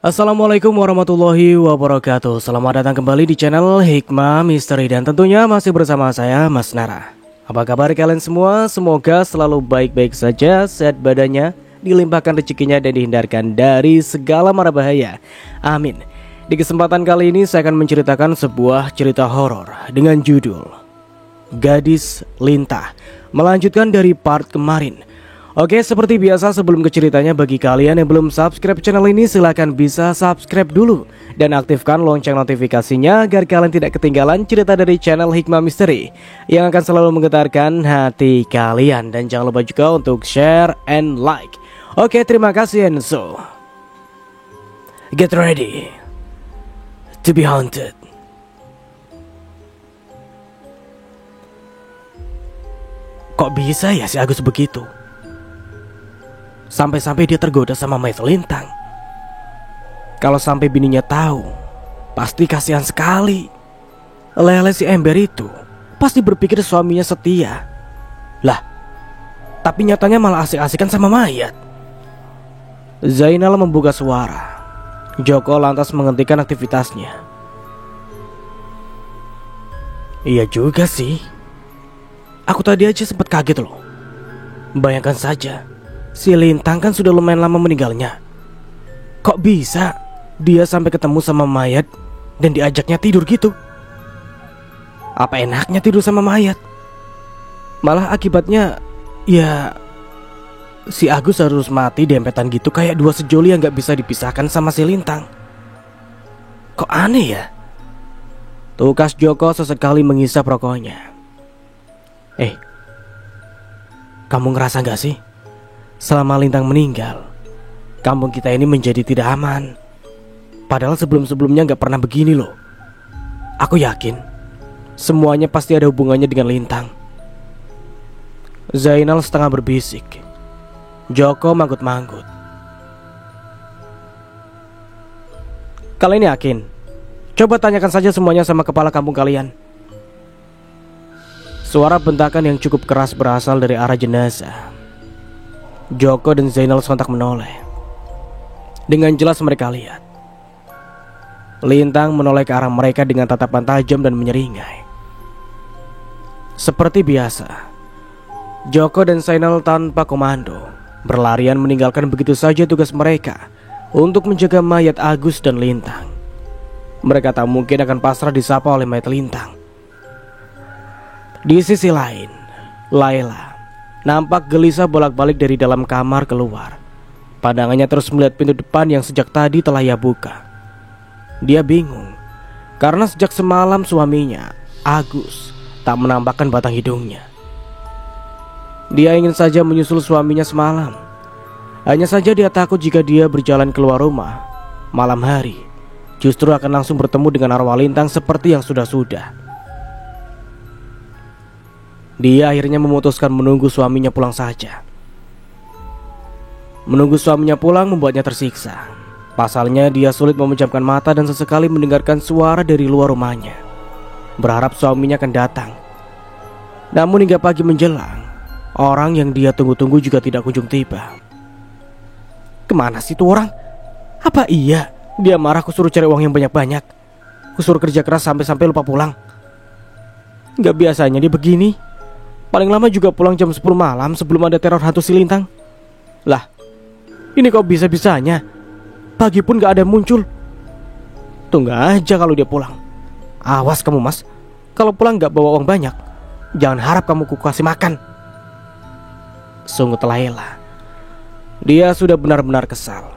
Assalamualaikum warahmatullahi wabarakatuh. Selamat datang kembali di channel Hikmah Misteri. Dan tentunya masih bersama saya Mas Nara. Apa kabar kalian semua? Semoga selalu baik-baik saja, sehat badannya, dilimpahkan rezekinya dan dihindarkan dari segala mara bahaya. Amin. Di kesempatan kali ini saya akan menceritakan sebuah cerita horor dengan judul Gadis Lintah, melanjutkan dari part kemarin. Oke, seperti biasa sebelum ke ceritanya, bagi kalian yang belum subscribe channel ini silahkan bisa subscribe dulu dan aktifkan lonceng notifikasinya agar kalian tidak ketinggalan cerita dari channel Hikmah Misteri yang akan selalu menggetarkan hati kalian. Dan jangan lupa juga untuk share and like. Oke, terima kasih, and so get ready to be haunted. Kok bisa ya si Agus begitu? Sampai-sampai dia tergoda sama mayat Lintang. Kalau sampai bininya tahu, pasti kasihan sekali. Lele si ember itu pasti berpikir suaminya setia. Lah, tapi nyatanya malah asik-asikan sama mayat. Zainal membuka suara. Joko lantas menghentikan aktivitasnya. Iya juga sih. Aku tadi aja sempat kaget loh. Bayangkan saja, si Lintang kan sudah lumayan lama meninggalnya. Kok bisa dia sampai ketemu sama mayat dan diajaknya tidur gitu? Apa enaknya tidur sama mayat? Malah akibatnya ya si Agus harus mati dempetan gitu, kayak dua sejoli yang gak bisa dipisahkan sama si Lintang. Kok aneh ya? Tukas Joko sesekali menghisap rokoknya. Kamu ngerasa gak sih? Selama Lintang meninggal, kampung kita ini menjadi tidak aman. Padahal sebelum-sebelumnya gak pernah begini loh. Aku yakin semuanya pasti ada hubungannya dengan Lintang. Zainal setengah berbisik. Joko manggut-manggut. Kalian yakin? Coba tanyakan saja semuanya sama kepala kampung kalian. Suara bentakan yang cukup keras berasal dari arah jenazah. Joko dan Zainal sontak menoleh. Dengan jelas mereka lihat Lintang menoleh ke arah mereka dengan tatapan tajam dan menyeringai. Seperti biasa, Joko dan Zainal tanpa komando berlarian meninggalkan begitu saja tugas mereka untuk menjaga mayat Agus dan Lintang. Mereka tak mungkin akan pasrah disapa oleh mayat Lintang. Di sisi lain, Laila nampak gelisah bolak-balik dari dalam kamar keluar. Pandangannya terus melihat pintu depan yang sejak tadi telah ia buka. Dia bingung karena sejak semalam suaminya, Agus, tak menampakkan batang hidungnya. Dia ingin saja menyusul suaminya semalam. Hanya saja dia takut jika dia berjalan keluar rumah malam hari, justru akan langsung bertemu dengan arwah Lintang seperti yang sudah-sudah. Dia akhirnya memutuskan menunggu suaminya pulang saja. Menunggu suaminya pulang membuatnya tersiksa. Pasalnya dia sulit memejamkan mata dan sesekali mendengarkan suara dari luar rumahnya, berharap suaminya akan datang. Namun hingga pagi menjelang, orang yang dia tunggu-tunggu juga tidak kunjung tiba. Kemana sih tuh orang? Apa iya dia marah kusuruh cari uang yang banyak-banyak, kusuruh kerja keras sampai-sampai lupa pulang? Gak biasanya dia begini. Paling lama juga pulang jam 10 malam sebelum ada teror hantu si Lintang. Lah, ini kok bisa-bisanya pagi pun gak ada muncul. Tunggu aja kalau dia pulang. Awas kamu mas, kalau pulang gak bawa uang banyak, jangan harap kamu ku kasih makan. Sungut Laila. Dia sudah benar-benar kesal.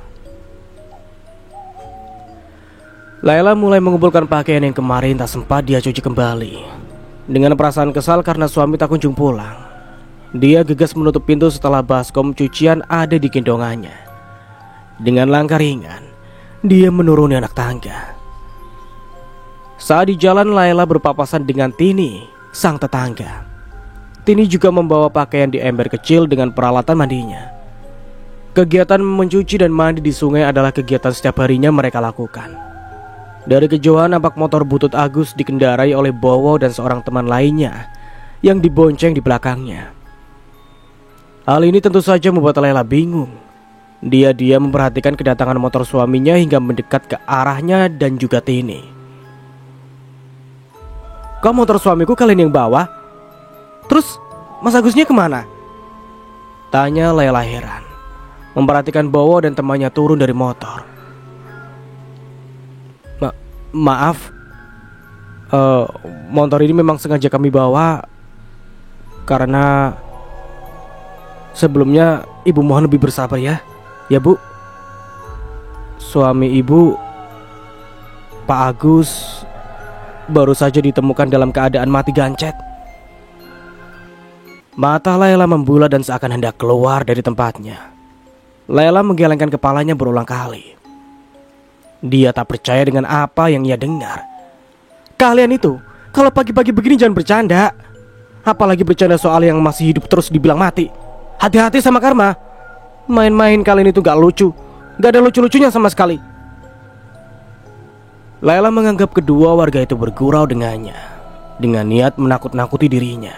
Laila mulai mengumpulkan pakaian yang kemarin tak sempat dia cuci kembali. Dengan perasaan kesal karena suami tak kunjung pulang, dia gegas menutup pintu setelah baskom cucian ada di gendongannya. Dengan langkah ringan, dia menuruni anak tangga. Saat di jalan, Laila berpapasan dengan Tini, sang tetangga. Tini juga membawa pakaian di ember kecil dengan peralatan mandinya. Kegiatan mencuci dan mandi di sungai adalah kegiatan setiap harinya mereka lakukan. Dari kejauhan nampak motor butut Agus dikendarai oleh Bowo dan seorang teman lainnya yang dibonceng di belakangnya. Hal ini tentu saja membuat Laila bingung. Dia memperhatikan kedatangan motor suaminya hingga mendekat ke arahnya dan juga Tini. "Kok motor suamiku kalian yang bawa? Terus Mas Agusnya kemana?" tanya Laila heran, memperhatikan Bowo dan temannya turun dari motor. Maaf, motor ini memang sengaja kami bawa karena sebelumnya ibu mohon lebih bersabar ya. Ya Bu, suami ibu, Pak Agus, baru saja ditemukan dalam keadaan mati gancet. Mata Laila membulat dan seakan hendak keluar dari tempatnya. Laila menggelengkan kepalanya berulang kali. Dia tak percaya dengan apa yang ia dengar. "Kalian itu kalau pagi-pagi begini jangan bercanda. Apalagi bercanda soal yang masih hidup terus dibilang mati. Hati-hati sama karma. Main-main kalian itu gak lucu. Gak ada lucu-lucunya sama sekali." Laila menganggap kedua warga itu bergurau dengannya dengan niat menakut-nakuti dirinya.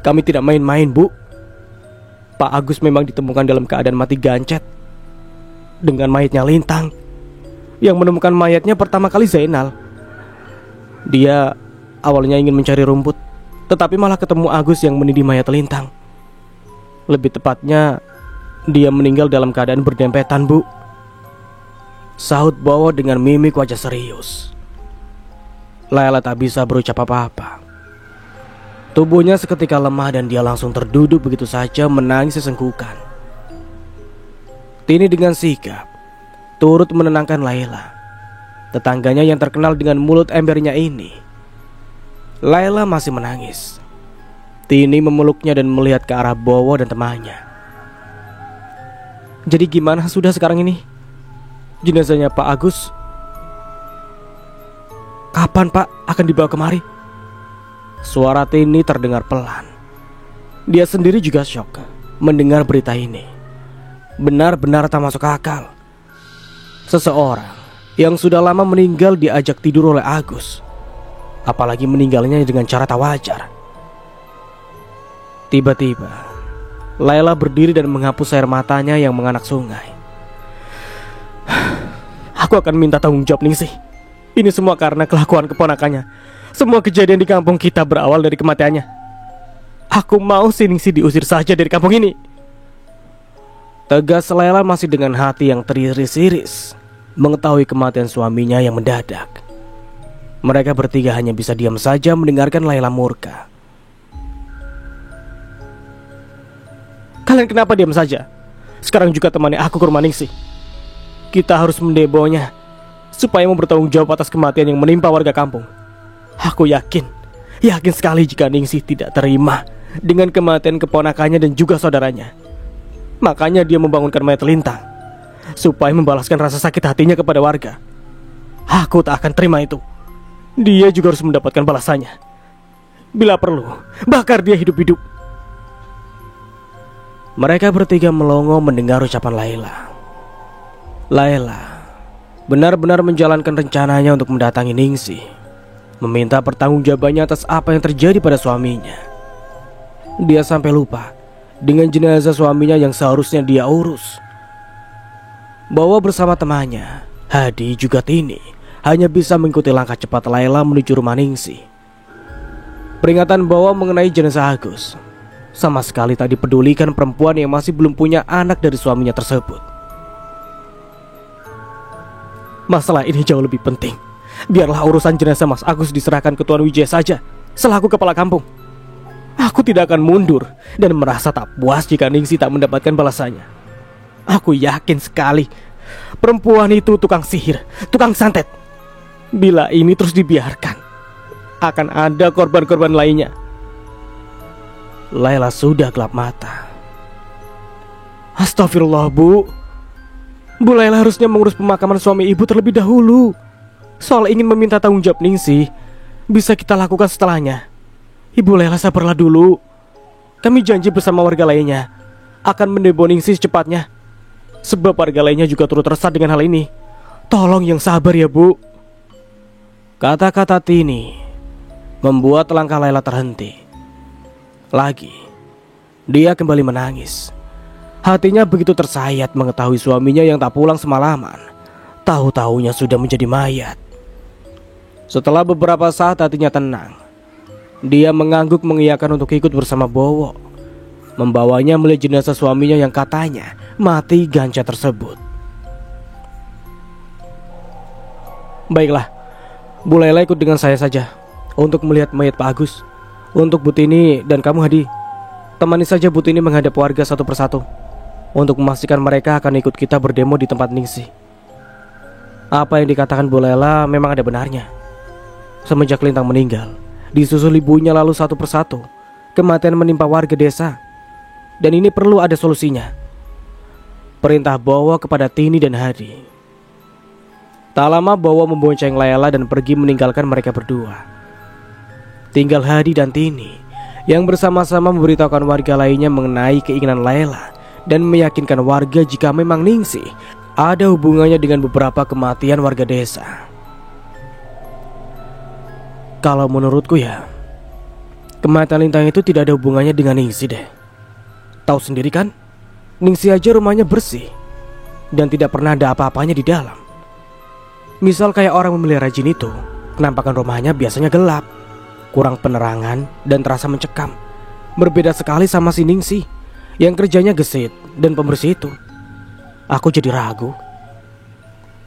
"Kami tidak main-main, Bu. Pak Agus memang ditemukan dalam keadaan mati gancet dengan mayatnya Lintang. Yang menemukan mayatnya pertama kali Zainal. Dia awalnya ingin mencari rumput, tetapi malah ketemu Agus yang menindih mayat Lintang. Lebih tepatnya, dia meninggal dalam keadaan berdempetan, Bu," sahut Bowo dengan mimik wajah serius. Laila tak bisa berucap apa-apa. Tubuhnya seketika lemah dan dia langsung terduduk begitu saja menangis sesenggukan. Tini dengan sigap turut menenangkan Laila, tetangganya yang terkenal dengan mulut embernya ini. Laila masih menangis. Tini memeluknya dan melihat ke arah Bowo dan temannya. "Jadi gimana sudah sekarang ini? Jenazahnya Pak Agus kapan Pak akan dibawa kemari?" Suara Tini terdengar pelan. Dia sendiri juga syok mendengar berita ini. Benar-benar tak masuk akal. Seseorang yang sudah lama meninggal diajak tidur oleh Agus, apalagi meninggalnya dengan cara tak wajar. Tiba-tiba Laila berdiri dan menghapus air matanya yang menganak sungai. "Aku akan minta tanggung jawab Ningsih. Ini semua karena kelakuan keponakannya. Semua kejadian di kampung kita berawal dari kematiannya. Aku mau si Ningsih diusir saja dari kampung ini." Tegas Laila masih dengan hati yang teriris-iris mengetahui kematian suaminya yang mendadak. Mereka bertiga hanya bisa diam saja mendengarkan Laila murka. "Kalian kenapa diam saja? Sekarang juga temani aku ke rumah Ningsih. Kita harus mendebonya supaya mau bertanggung jawab atas kematian yang menimpa warga kampung. Aku yakin sekali jika Ningsih tidak terima dengan kematian keponakannya dan juga saudaranya. Makanya dia membangunkan mayat Lintang supaya membalaskan rasa sakit hatinya kepada warga. Aku tak akan terima itu. Dia juga harus mendapatkan balasannya. Bila perlu, bakar dia hidup-hidup." Mereka bertiga melongo mendengar ucapan Laila. Laila benar-benar menjalankan rencananya untuk mendatangi Ningsih, meminta pertanggungjawabannya atas apa yang terjadi pada suaminya. Dia sampai lupa dengan jenazah suaminya yang seharusnya dia urus. Bowo bersama temannya, Hadi juga Tini, hanya bisa mengikuti langkah cepat Laila menuju rumah Ningsih. Peringatan Bowo mengenai jenazah Agus sama sekali tak dipedulikan perempuan yang masih belum punya anak dari suaminya tersebut. "Masalah ini jauh lebih penting. Biarlah urusan jenazah Mas Agus diserahkan ke Tuan Wijaya saja selaku kepala kampung. Aku tidak akan mundur dan merasa tak puas jika Ningsih tak mendapatkan balasannya. Aku yakin sekali perempuan itu tukang sihir, tukang santet. Bila ini terus dibiarkan, akan ada korban-korban lainnya." Laila sudah gelap mata. "Astagfirullah, Bu. Bu Laila harusnya mengurus pemakaman suami ibu terlebih dahulu. Soal ingin meminta tanggung jawab Ningsih bisa kita lakukan setelahnya. Ibu Laila sabarlah dulu. Kami janji bersama warga lainnya akan mendebo Ningsih secepatnya. Sebab warga lainnya juga turut resah dengan hal ini. Tolong yang sabar ya, Bu." Kata-kata Tini membuat langkah Laila terhenti. Lagi dia kembali menangis. Hatinya begitu tersayat mengetahui suaminya yang tak pulang semalaman, tahu-tahunya sudah menjadi mayat. Setelah beberapa saat hatinya tenang, dia mengangguk mengiyakan untuk ikut bersama Bowo, membawanya melihat jenazah suaminya yang katanya mati ganca tersebut. Baiklah, Bu Lela ikut dengan saya saja untuk melihat mayat Pak Agus. Untuk Butini dan kamu Hadi, temani saja Butini menghadap warga satu persatu untuk memastikan mereka akan ikut kita berdemo di tempat Ningsih. Apa yang dikatakan Bu Lela memang ada benarnya. Semenjak Lintang meninggal, disusul ibunya lalu satu persatu kematian menimpa warga desa. Dan ini perlu ada solusinya. Perintah Bowo kepada Tini dan Hadi. Tak lama Bowo membonceng Lela dan pergi meninggalkan mereka berdua. Tinggal Hadi dan Tini yang bersama-sama memberitahukan warga lainnya mengenai keinginan Lela dan meyakinkan warga jika memang Ningsih ada hubungannya dengan beberapa kematian warga desa. Kalau menurutku ya, kematian Lintang itu tidak ada hubungannya dengan Ningsih deh. Tahu sendiri kan, Ningsih aja rumahnya bersih dan tidak pernah ada apa-apanya di dalam. Misal kayak orang memelihara jin itu, penampakan rumahnya biasanya gelap, kurang penerangan dan terasa mencekam. Berbeda sekali sama si Ningsih yang kerjanya gesit dan pembersih itu. Aku jadi ragu.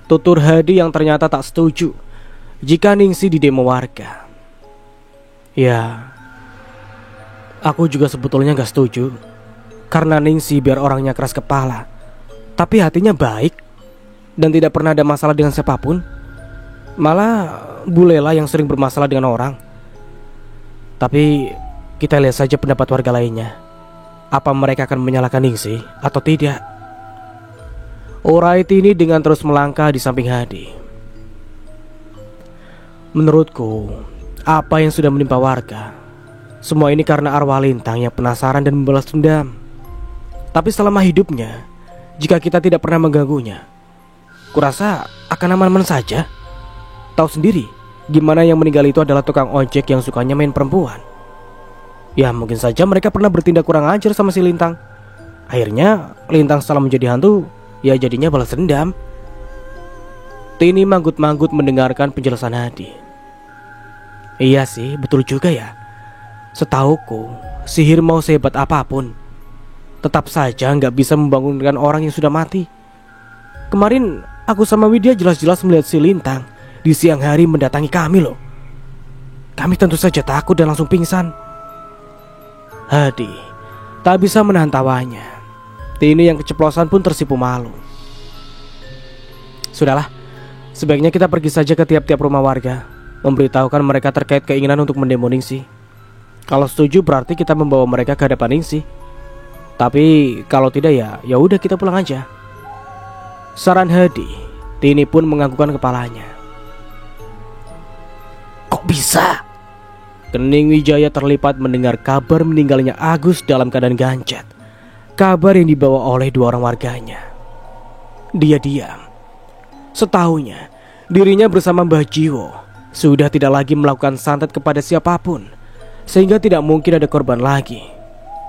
Tutur Hadi yang ternyata tak setuju jika Ningsih didemo warga. Ya, aku juga sebetulnya gak setuju. Karena Ningsih biar orangnya keras kepala, tapi hatinya baik dan tidak pernah ada masalah dengan siapapun. Malah Bu Lela yang sering bermasalah dengan orang. Tapi kita lihat saja pendapat warga lainnya. Apa mereka akan menyalahkan Ningsih atau tidak? Urai Tini dengan terus melangkah di samping Hadi. Menurutku, apa yang sudah menimpa warga, semua ini karena arwah Lintang yang penasaran dan membalas dendam. Tapi selama hidupnya, jika kita tidak pernah mengganggunya, kurasa akan aman-aman saja. Tahu sendiri, gimana yang meninggal itu adalah tukang ojek yang sukanya main perempuan. Ya mungkin saja mereka pernah bertindak kurang ajar sama si Lintang. Akhirnya Lintang setelah menjadi hantu, ya jadinya balas dendam. Tini manggut-manggut mendengarkan penjelasan Hadi. Iya sih, betul juga ya. Setauku, sihir mau sehebat apapun, tetap saja nggak bisa membangunkan orang yang sudah mati. Kemarin aku sama Widya jelas-jelas melihat si Lintang di siang hari mendatangi kami loh. Kami tentu saja takut dan langsung pingsan. Hadi tak bisa menahan tawanya. Tini yang keceplosan pun tersipu malu. Sudahlah, sebaiknya kita pergi saja ke tiap-tiap rumah warga, memberitahukan mereka terkait keinginan untuk mendemo Ningsih. Kalau setuju berarti kita membawa mereka ke hadapan Ningsih. Tapi kalau tidak ya udah kita pulang aja. Saran Hadi. Tini pun menganggukkan kepalanya. Kok bisa? Kening Wijaya terlipat mendengar kabar meninggalnya Agus dalam keadaan gancat. Kabar yang dibawa oleh dua orang warganya. Dia diam. Setahunya, dirinya bersama Mbah Jiwo sudah tidak lagi melakukan santet kepada siapapun, sehingga tidak mungkin ada korban lagi.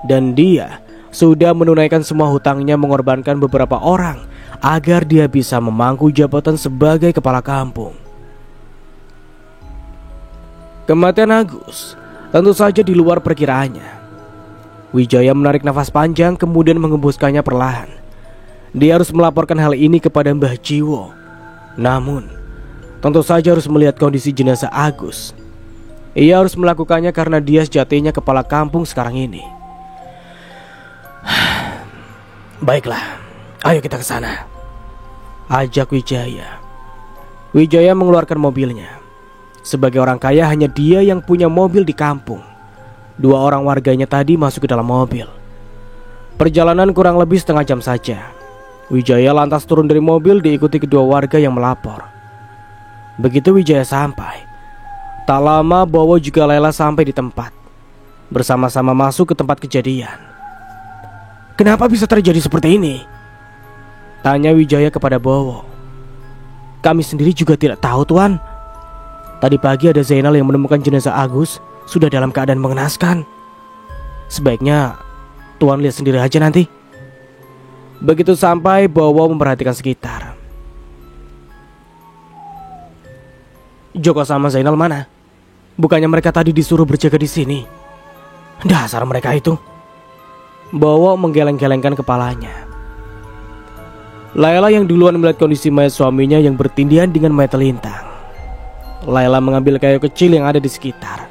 Dan dia sudah menunaikan semua hutangnya mengorbankan beberapa orang agar dia bisa memangku jabatan sebagai kepala kampung. Kematian Agus tentu saja di luar perkiraannya. Wijaya menarik nafas panjang kemudian mengembuskannya perlahan. Dia harus melaporkan hal ini kepada Mbah Jiwo. Namun, tentu saja harus melihat kondisi jenazah Agus. Ia harus melakukannya karena dia sejatinya kepala kampung sekarang ini. Baiklah, ayo kita ke sana, ajak Wijaya. Wijaya mengeluarkan mobilnya. Sebagai orang kaya hanya dia yang punya mobil di kampung. Dua orang warganya tadi masuk ke dalam mobil. Perjalanan kurang lebih setengah jam saja. Wijaya lantas turun dari mobil diikuti kedua warga yang melapor. Begitu Wijaya sampai, tak lama Bowo juga Lela sampai di tempat. Bersama-sama masuk ke tempat kejadian. Kenapa bisa terjadi seperti ini? Tanya Wijaya kepada Bowo. Kami sendiri juga tidak tahu tuan. Tadi pagi ada Zainal yang menemukan jenazah Agus sudah dalam keadaan mengenaskan. Sebaiknya tuan lihat sendiri aja nanti. Begitu sampai, Bowo memperhatikan sekitar. Joko sama Zainal mana? Bukannya mereka tadi disuruh berjaga di sini? Dasar mereka itu. Bowo menggeleng-gelengkan kepalanya. Layla yang duluan melihat kondisi mayat suaminya yang bertindihan dengan mayat Lintang. Layla mengambil kayu kecil yang ada di sekitar,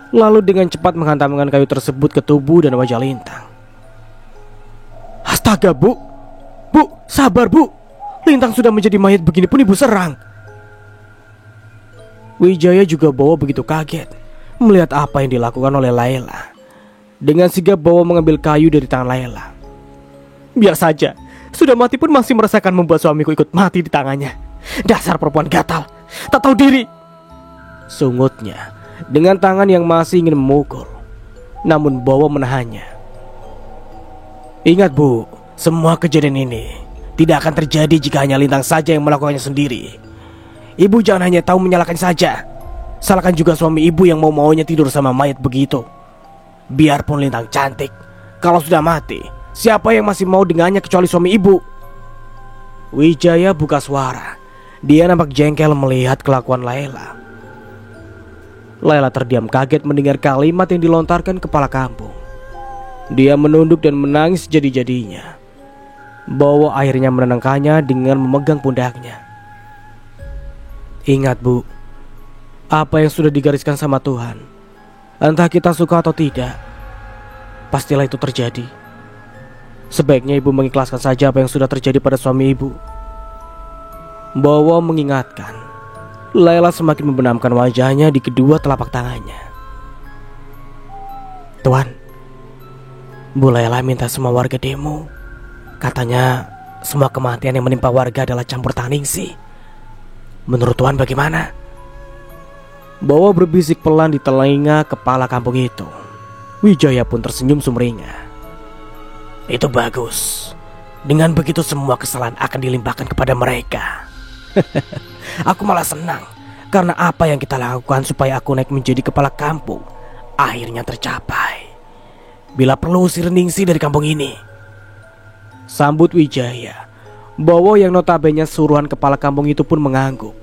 lalu dengan cepat menghantamkan kayu tersebut ke tubuh dan wajah Lintang. Astaga, Bu! Bu, sabar, Bu! Lintang sudah menjadi mayat begini pun ibu serang. Wijaya juga Bowo begitu kaget melihat apa yang dilakukan oleh Layla. Dengan sigap Bowo mengambil kayu dari tangan Layla. Biar saja, sudah mati pun masih merasakan membuat suamiku ikut mati di tangannya. Dasar perempuan gatal, tak tahu diri, sungutnya dengan tangan yang masih ingin memukul. Namun Bowo menahannya. Ingat, Bu, semua kejadian ini tidak akan terjadi jika hanya Lintang saja yang melakukannya sendiri. Ibu jangan hanya tahu menyalahkan saja. Salahkan juga suami ibu yang mau-maunya tidur sama mayat begitu. Biarpun Lintang cantik, kalau sudah mati, siapa yang masih mau dengannya kecuali suami ibu? Wijaya buka suara. Dia nampak jengkel melihat kelakuan Layla. Layla terdiam kaget mendengar kalimat yang dilontarkan kepala kampung. Dia menunduk dan menangis jadi-jadinya. Bowo akhirnya menenangkannya dengan memegang pundaknya. Ingat, Bu, apa yang sudah digariskan sama Tuhan, entah kita suka atau tidak, pastilah itu terjadi. Sebaiknya ibu mengikhlaskan saja apa yang sudah terjadi pada suami ibu. Bowo mengingatkan. Layla semakin membenamkan wajahnya di kedua telapak tangannya. Tuan, Bu Layla minta semua warga demo. Katanya semua kematian yang menimpa warga adalah campur tangan Ningsih. Menurut Tuan bagaimana? Bowo berbisik pelan di telinga kepala kampung itu. Wijaya pun tersenyum sumringah. Itu bagus. Dengan begitu semua kesalahan akan dilimpahkan kepada mereka. Aku malah senang karena apa yang kita lakukan supaya aku naik menjadi kepala kampung akhirnya tercapai. Bila perlu usir Ningsih dari kampung ini, sambut Wijaya. Bowo yang notabene suruhan kepala kampung itu pun mengangguk.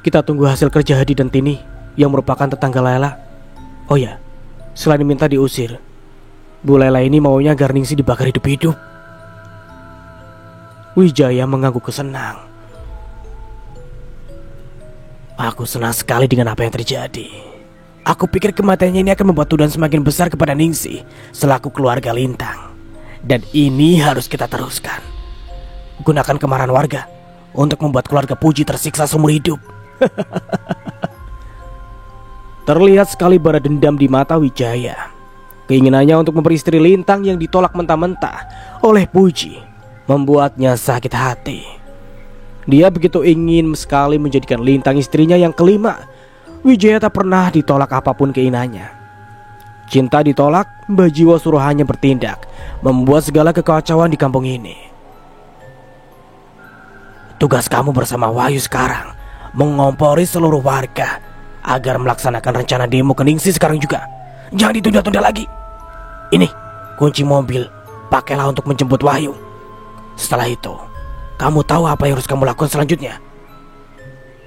Kita tunggu hasil kerja Hadi dan Tini yang merupakan tetangga Layla. Oh ya, selain minta diusir, Bu Layla ini maunya agar Ningsih dibakar hidup-hidup. Wijaya mengangguk kesenang. Aku senang sekali dengan apa yang terjadi. Aku pikir kematiannya ini akan membuat tuduhan semakin besar kepada Ningsih selaku keluarga Lintang. Dan ini harus kita teruskan. Gunakan kemarahan warga untuk membuat keluarga Puji tersiksa seumur hidup. Terlihat sekali bara dendam di mata Wijaya. Keinginannya untuk memperistri Lintang yang ditolak mentah-mentah oleh Puji membuatnya sakit hati. Dia begitu ingin sekali menjadikan Lintang istrinya yang kelima. Wijaya tak pernah ditolak apapun keinginannya. Cinta ditolak, Bajiwa suruhannya bertindak, membuat segala kekacauan di kampung ini. Tugas kamu bersama Wahyu sekarang mengompori seluruh warga agar melaksanakan rencana demo ke Ningsih sekarang juga. Jangan ditunda-tunda lagi. Ini kunci mobil, pakailah untuk menjemput Wahyu. Setelah itu, kamu tahu apa yang harus kamu lakukan selanjutnya.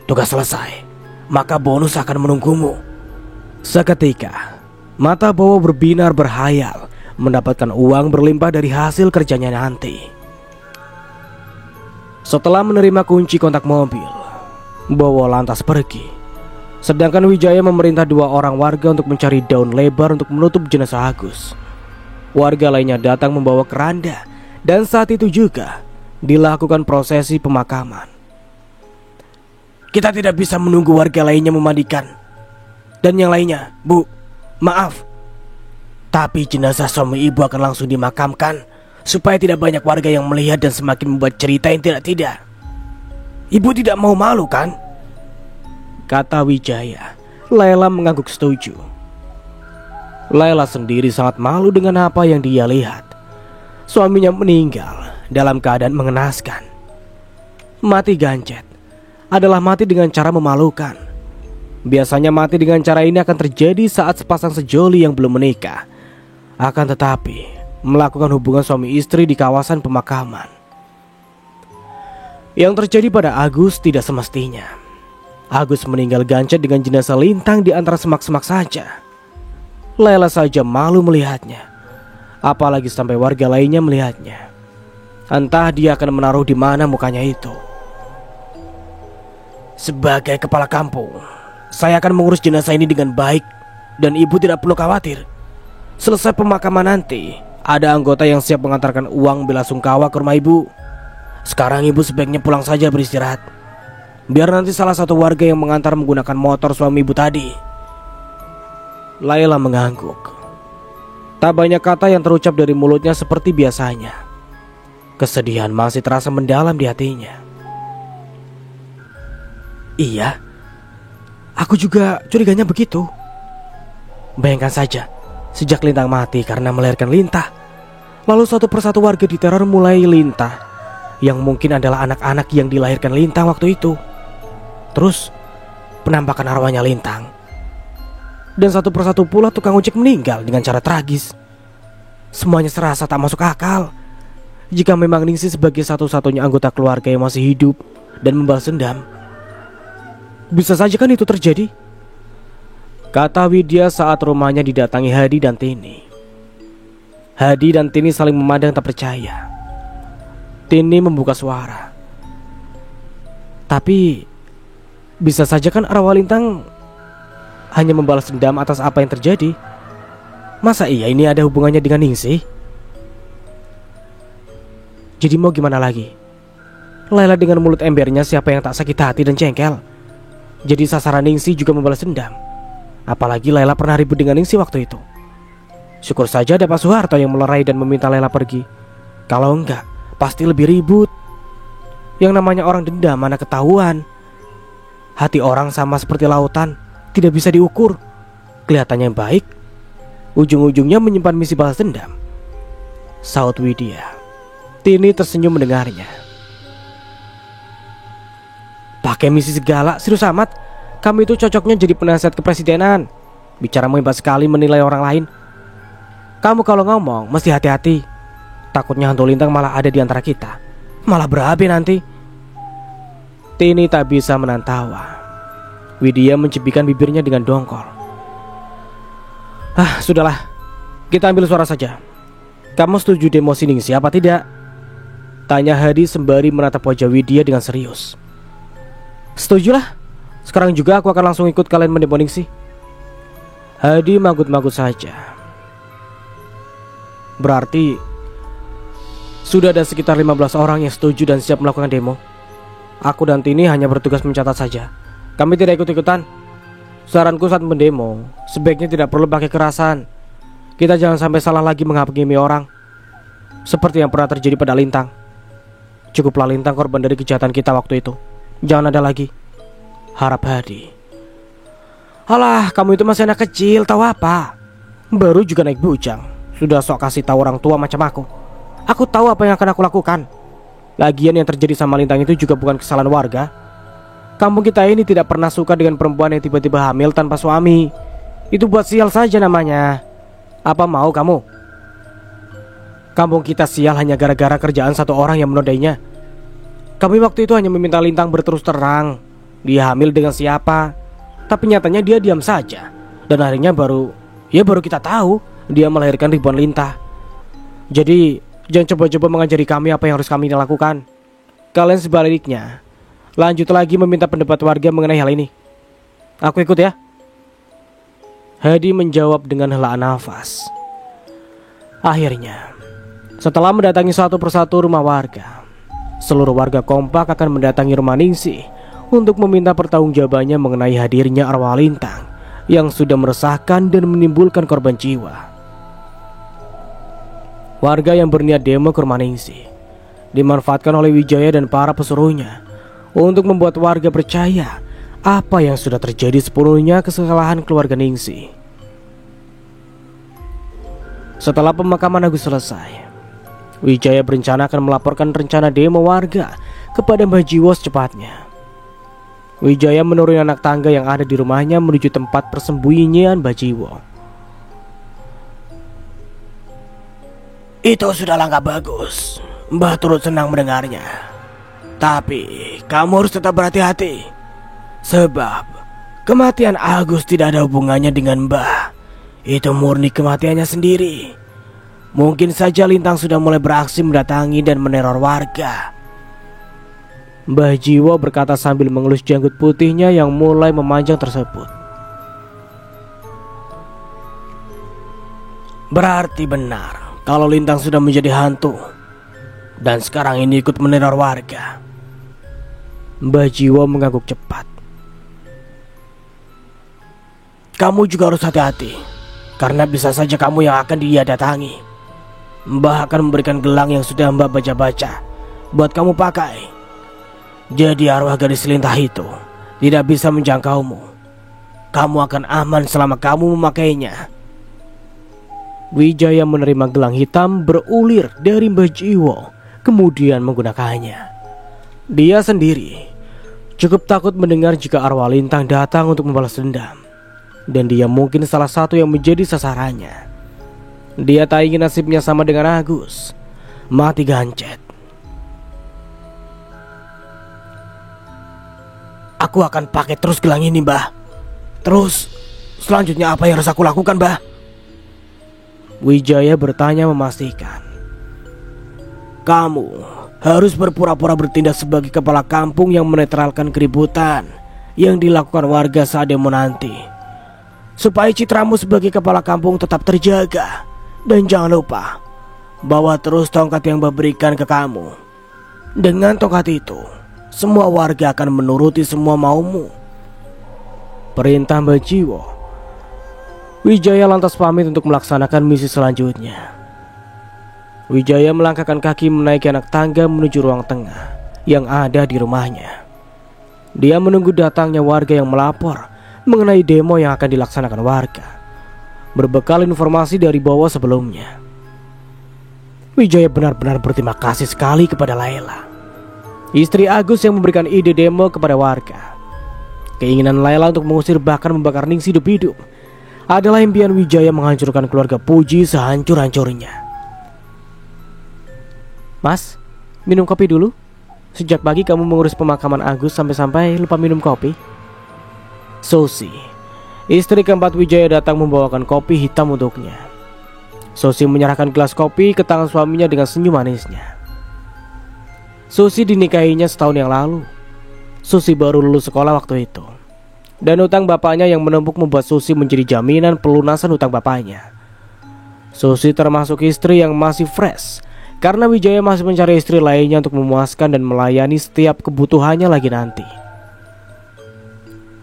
Tugas selesai, maka bonus akan menunggumu. Seketika mata Bowo berbinar berhayal mendapatkan uang berlimpah dari hasil kerjanya nanti. Setelah menerima kunci kontak mobil, Bowo lantas pergi. Sedangkan Wijaya memerintah 2 orang warga untuk mencari daun lebar untuk menutup jenazah Agus. Warga lainnya datang membawa keranda, dan saat itu juga dilakukan prosesi pemakaman. Kita tidak bisa menunggu warga lainnya memandikan. Dan yang lainnya, Bu, maaf, tapi jenazah suami ibu akan langsung dimakamkan supaya tidak banyak warga yang melihat dan semakin membuat cerita yang tidak-tidak. Ibu tidak mau malu kan? Kata Wijaya. Layla mengangguk setuju. Layla sendiri sangat malu dengan apa yang dia lihat. Suaminya meninggal dalam keadaan mengenaskan. Mati gancet adalah mati dengan cara memalukan. Biasanya mati dengan cara ini akan terjadi saat sepasang sejoli yang belum menikah Akan tetapi, melakukan hubungan suami istri di kawasan pemakaman. Yang terjadi pada Agus tidak semestinya. Agus meninggal gancet dengan jenazah Lintang di antara semak-semak saja. Laila saja malu melihatnya, apalagi sampai warga lainnya melihatnya. Entah dia akan menaruh di mana mukanya itu. Sebagai kepala kampung, saya akan mengurus jenazah ini dengan baik, dan ibu tidak perlu khawatir. Selesai pemakaman nanti, ada anggota yang siap mengantarkan uang belasungkawa ke rumah ibu. Sekarang ibu sebaiknya pulang saja beristirahat. Biar nanti salah satu warga yang mengantar menggunakan motor suami ibu tadi. Laila mengangguk. Tak banyak kata yang terucap dari mulutnya seperti biasanya. Kesedihan masih terasa mendalam di hatinya. Iya, aku juga curiganya begitu. Bayangkan saja, sejak Lintang mati karena melahirkan Lintah, lalu satu persatu warga diteror mulai Lintah, yang mungkin adalah anak-anak yang dilahirkan Lintang waktu itu. Terus penampakan arwahnya Lintang. Dan satu persatu pula tukang ojek meninggal dengan cara tragis. Semuanya serasa tak masuk akal. Jika memang Ningsih sebagai satu-satunya anggota keluarga yang masih hidup dan membalas dendam, bisa saja kan itu terjadi, kata Widya saat rumahnya didatangi Hadi dan Tini. Hadi dan Tini saling memandang tak percaya. Tini membuka suara. Tapi bisa saja kan arwah Lintang hanya membalas dendam atas apa yang terjadi. Masa iya ini ada hubungannya dengan Ningsih? Jadi mau gimana lagi? Laila dengan mulut embernya siapa yang tak sakit hati dan jengkel. Jadi sasaran Ningsih juga membalas dendam. Apalagi Laila pernah ribut dengan Ningsih waktu itu. Syukur saja ada Pak Soeharto yang melerai dan meminta Laila pergi. Kalau enggak, pasti lebih ribut. Yang namanya orang dendam mana ketahuan. Hati orang sama seperti lautan, tidak bisa diukur. Kelihatannya baik, ujung-ujungnya menyimpan misi balas dendam, saut Widya. Tini tersenyum mendengarnya. Pakai misi segala, serius amat. Kamu itu cocoknya jadi penasihat kepresidenan. Bicaramu hebat sekali menilai orang lain. Kamu kalau ngomong mesti hati-hati. Takutnya hantu Lintang malah ada di antara kita, malah berabe nanti. Tini tak bisa menahan tawa. Widya mencibikkan bibirnya dengan dongkol. Sudahlah, kita ambil suara saja. Kamu setuju demo Ningsih apa tidak? Tanya Hadi sembari menatap wajah Widya dengan serius. Setujulah. Sekarang juga aku akan langsung ikut kalian mendemo Ningsih. Hadi manggut-manggut saja. Berarti sudah ada sekitar 15 orang yang setuju dan siap melakukan demo. Aku dan Tini hanya bertugas mencatat saja. Kami tidak ikut-ikutan. Saranku saat mendemo, sebaiknya tidak perlu pakai kekerasan. Kita jangan sampai salah lagi menghakimi orang, seperti yang pernah terjadi pada Lintang. Cukuplah Lintang korban dari kejahatan kita waktu itu. Jangan ada lagi, harap Hadi. Alah, kamu itu masih anak kecil, tahu apa? Baru juga naik bujang, sudah sok kasih tahu orang tua macam aku. Aku tahu apa yang akan aku lakukan. Lagian yang terjadi sama Lintang itu juga bukan kesalahan warga. Kampung kita ini tidak pernah suka dengan perempuan yang tiba-tiba hamil tanpa suami. Itu buat sial saja namanya. Apa mau kamu? Kampung kita sial hanya gara-gara kerjaan satu orang yang menodainya. Kami waktu itu hanya meminta Lintang berterus terang dia hamil dengan siapa. Tapi nyatanya dia diam saja. Dan akhirnya baru kita tahu dia melahirkan ribuan Lintah. Jadi jangan coba-coba mengajari kami apa yang harus kami lakukan. Kalian sebaliknya lanjut lagi meminta pendapat warga mengenai hal ini. Aku ikut ya. Hadi menjawab dengan helaan nafas. Akhirnya, setelah mendatangi satu persatu rumah warga, seluruh warga kompak akan mendatangi rumah Ningsih untuk meminta pertanggungjawabannya mengenai hadirnya arwah Lintang yang sudah meresahkan dan menimbulkan korban jiwa. Warga yang berniat demo ke rumah Ningsih dimanfaatkan oleh Wijaya dan para pesuruhnya untuk membuat warga percaya apa yang sudah terjadi sepenuhnya kesalahan keluarga Ningsih. Setelah pemakaman Agus selesai, Wijaya berencana akan melaporkan rencana demo warga kepada Mbah Jiwo secepatnya. Wijaya menuruni anak tangga yang ada di rumahnya menuju tempat persembunyian Mbah Jiwo. Itu sudah langkah bagus. Mbah turut senang mendengarnya. Tapi kamu harus tetap berhati-hati. Sebab kematian Agus tidak ada hubungannya dengan Mbah. Itu murni kematiannya sendiri. Mungkin saja Lintang sudah mulai beraksi mendatangi dan meneror warga. Mbah Jiwo berkata sambil mengelus janggut putihnya yang mulai memanjang tersebut. Berarti benar kalau Lintang sudah menjadi hantu dan sekarang ini ikut meneror warga. Mbah Jiwo mengangguk cepat. Kamu juga harus hati-hati, karena bisa saja kamu yang akan dia datangi. Mbah akan memberikan gelang yang sudah Mbah baca-baca buat kamu pakai. Jadi arwah gadis lintah itu tidak bisa menjangkaumu. Kamu akan aman selama kamu memakainya. Wijaya menerima gelang hitam berulir dari Mbah Jiwo, kemudian menggunakannya. Dia sendiri cukup takut mendengar jika arwah lintang datang untuk membalas dendam, dan dia mungkin salah satu yang menjadi sasarannya. Dia tak ingin nasibnya sama dengan Agus, mati gancet. Aku akan pakai terus gelang ini, Mbah. Terus selanjutnya apa yang harus aku lakukan, Mbah? Wijaya bertanya memastikan. Kamu harus berpura-pura bertindak sebagai kepala kampung yang menetralkan keributan yang dilakukan warga saat demo nanti, supaya citramu sebagai kepala kampung tetap terjaga. Dan jangan lupa bawa terus tongkat yang Mbah berikan ke kamu. Dengan tongkat itu semua warga akan menuruti semua maumu. Perintah Mbah Jiwo. Wijaya lantas pamit untuk melaksanakan misi selanjutnya. Wijaya melangkahkan kaki menaiki anak tangga menuju ruang tengah yang ada di rumahnya. Dia menunggu datangnya warga yang melapor mengenai demo yang akan dilaksanakan warga, berbekal informasi dari bawah sebelumnya. Wijaya benar-benar berterima kasih sekali kepada Laila, istri Agus yang memberikan ide demo kepada warga. Keinginan Laila untuk mengusir bahkan membakar Ningsih hidup-hidup adalah impian Wijaya menghancurkan keluarga Puji sehancur-hancurnya. Mas, minum kopi dulu. Sejak pagi kamu mengurus pemakaman Agus sampai-sampai lupa minum kopi. Sosi, istri keempat Wijaya, datang membawakan kopi hitam untuknya. Sosi menyerahkan gelas kopi ke tangan suaminya dengan senyum manisnya. Susi dinikahinya setahun yang lalu. Susi baru lulus sekolah waktu itu, dan utang bapaknya yang menumpuk membuat Susi menjadi jaminan pelunasan utang bapaknya. Susi termasuk istri yang masih fresh, karena Wijaya masih mencari istri lainnya untuk memuaskan dan melayani setiap kebutuhannya lagi nanti.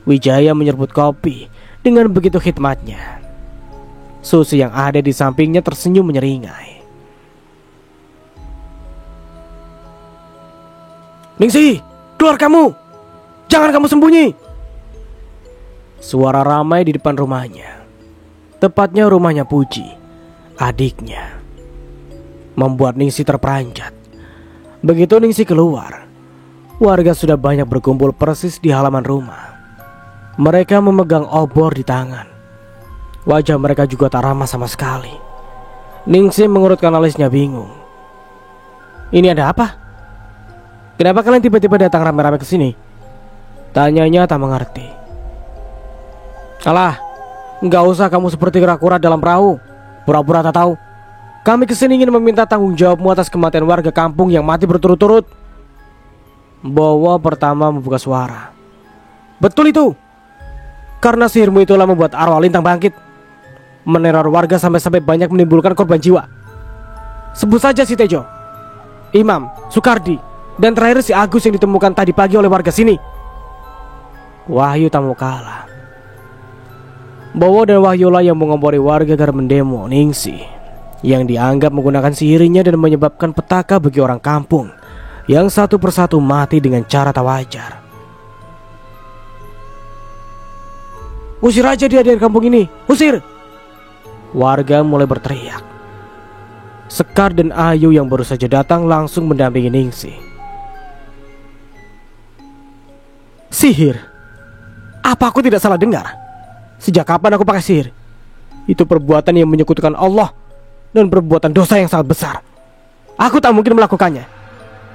Wijaya menyeruput kopi dengan begitu khidmatnya. Susi yang ada di sampingnya tersenyum menyeringai. Ningsih, keluar kamu! Jangan kamu sembunyi! Suara ramai di depan rumahnya, tepatnya rumahnya Puji, adiknya, membuat Ningsih terperanjat. Begitu Ningsih keluar, warga sudah banyak berkumpul persis di halaman rumah. Mereka memegang obor di tangan. Wajah mereka juga tak ramah sama sekali. Ningsih mengurutkan alisnya bingung. Ini ada apa? Kenapa kalian tiba-tiba datang rame-rame ke sini? Tanyanya tak mengerti. Alah, nggak usah kamu seperti kera-kera dalam perahu, pura-pura tak tahu. Kami kesini ingin meminta tanggung jawabmu atas kematian warga kampung yang mati berturut-turut. Bowo pertama membuka suara. Betul itu. Karena sihirmu itulah membuat arwah lintang bangkit, meneror warga sampai-sampai banyak menimbulkan korban jiwa. Sebut saja si Tejo, Imam, Sukardi, dan terakhir si Agus yang ditemukan tadi pagi oleh warga sini. Wahyu tak mau kalah. Bowo dan Wahyula yang mengompori warga agar mendemo Ningsih yang dianggap menggunakan sihirnya dan menyebabkan petaka bagi orang kampung yang satu persatu mati dengan cara tak wajar. Usir aja dia dari kampung ini, usir! Warga mulai berteriak. Sekar dan Ayu yang baru saja datang langsung mendampingi Ningsih. Sihir? Apa aku tidak salah dengar? Sejak kapan aku pakai sihir? Itu perbuatan yang menyekutukan Allah. dan perbuatan dosa yang sangat besar. Aku tak mungkin melakukannya.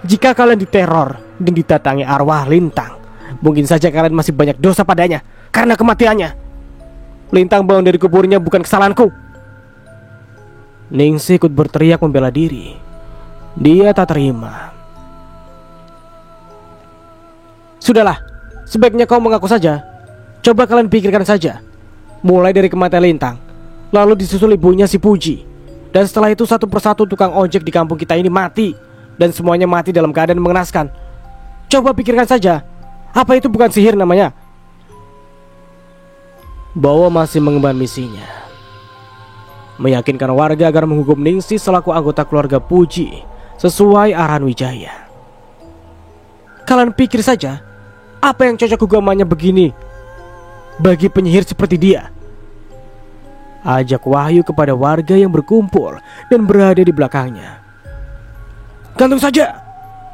Jika kalian diteror dan didatangi arwah Lintang, mungkin saja kalian masih banyak dosa padanya karena kematiannya. Lintang bangun dari kuburnya bukan kesalahanku. Ningsih ikut berteriak membela diri. Dia tak terima. Sudahlah, sebaiknya kau mengaku saja. Coba kalian pikirkan saja. Mulai dari kematian Lintang, lalu disusul ibunya si Puji, dan setelah itu satu persatu tukang ojek di kampung kita ini mati. Dan semuanya mati dalam keadaan mengenaskan. Coba pikirkan saja, apa itu bukan sihir namanya? Bowo masih mengemban misinya, meyakinkan warga agar menghukum Ningsih selaku anggota keluarga Puji sesuai arahan Wijaya. Kalian pikir saja, apa yang cocok hukumannya begini bagi penyihir seperti dia? Ajak Wahyu kepada warga yang berkumpul dan berada di belakangnya. Gantung saja,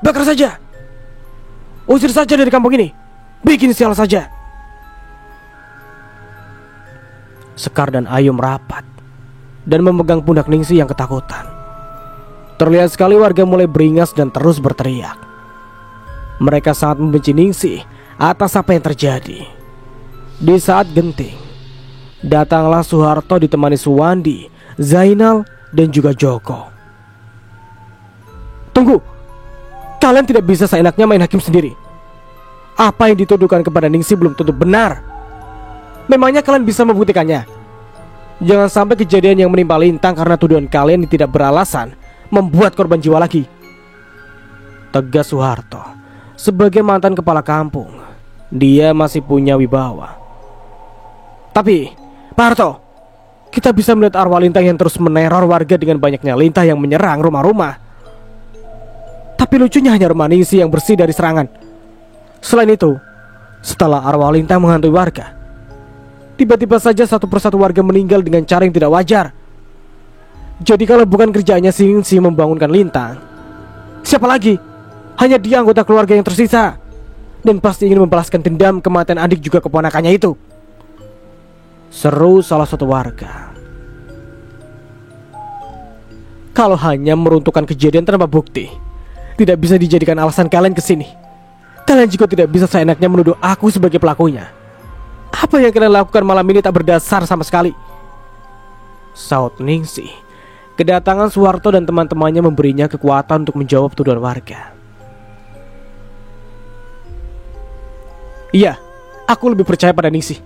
bakar saja, usir saja dari kampung ini, bikin sial saja. Sekar dan Ayu merapat dan memegang pundak Ningsih yang ketakutan. Terlihat sekali warga mulai beringas dan terus berteriak. Mereka sangat membenci Ningsih atas apa yang terjadi. Di saat genting, datanglah Soeharto ditemani Suwandi, Zainal, dan juga Joko. Tunggu, kalian tidak bisa seenaknya main hakim sendiri. Apa yang dituduhkan kepada Ningsih belum tentu benar. Memangnya kalian bisa membuktikannya? Jangan sampai kejadian yang menimpa Lintang karena tuduhan kalian yang tidak beralasan membuat korban jiwa lagi. Tegas Soeharto. Sebagai mantan kepala kampung, dia masih punya wibawa. Tapi, Pak Harto, kita bisa melihat arwah Lintang yang terus meneror warga dengan banyaknya lintah yang menyerang rumah-rumah. Tapi lucunya hanya rumah Ningsih yang bersih dari serangan. Selain itu, setelah arwah Lintang menghantui warga, tiba-tiba saja satu persatu warga meninggal dengan cara yang tidak wajar. Jadi kalau bukan kerjanya Ningsih membangunkan Lintang, siapa lagi? Hanya dia anggota keluarga yang tersisa, dan pasti ingin membalaskan dendam kematian adik juga keponakannya itu. Seru salah satu warga. Kalau hanya meruntuhkan kejadian tanpa bukti, tidak bisa dijadikan alasan kalian kesini. Kalian juga tidak bisa seenaknya menuduh aku sebagai pelakunya. Apa yang kalian lakukan malam ini tak berdasar sama sekali. Saut Ningsih. Kedatangan Soeharto dan teman-temannya memberinya kekuatan untuk menjawab tuduhan warga. Iya, aku lebih percaya pada Ningsih.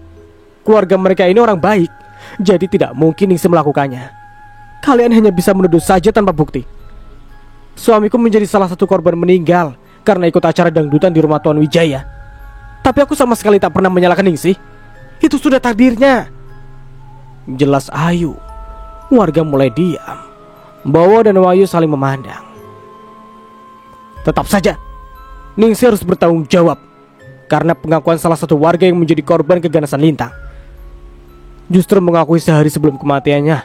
Keluarga mereka ini orang baik, jadi tidak mungkin Ningsih melakukannya. Kalian hanya bisa menuduh saja tanpa bukti. Suamiku menjadi salah satu korban meninggal karena ikut acara dangdutan di rumah Tuan Wijaya. Tapi aku sama sekali tak pernah menyalahkan Ningsih. Itu sudah takdirnya. Jelas Ayu. Warga mulai diam. Bowo dan Wahyu saling memandang. Tetap saja Ningsih harus bertanggung jawab karena pengakuan salah satu warga yang menjadi korban keganasan Lintang. Justru mengakui sehari sebelum kematiannya.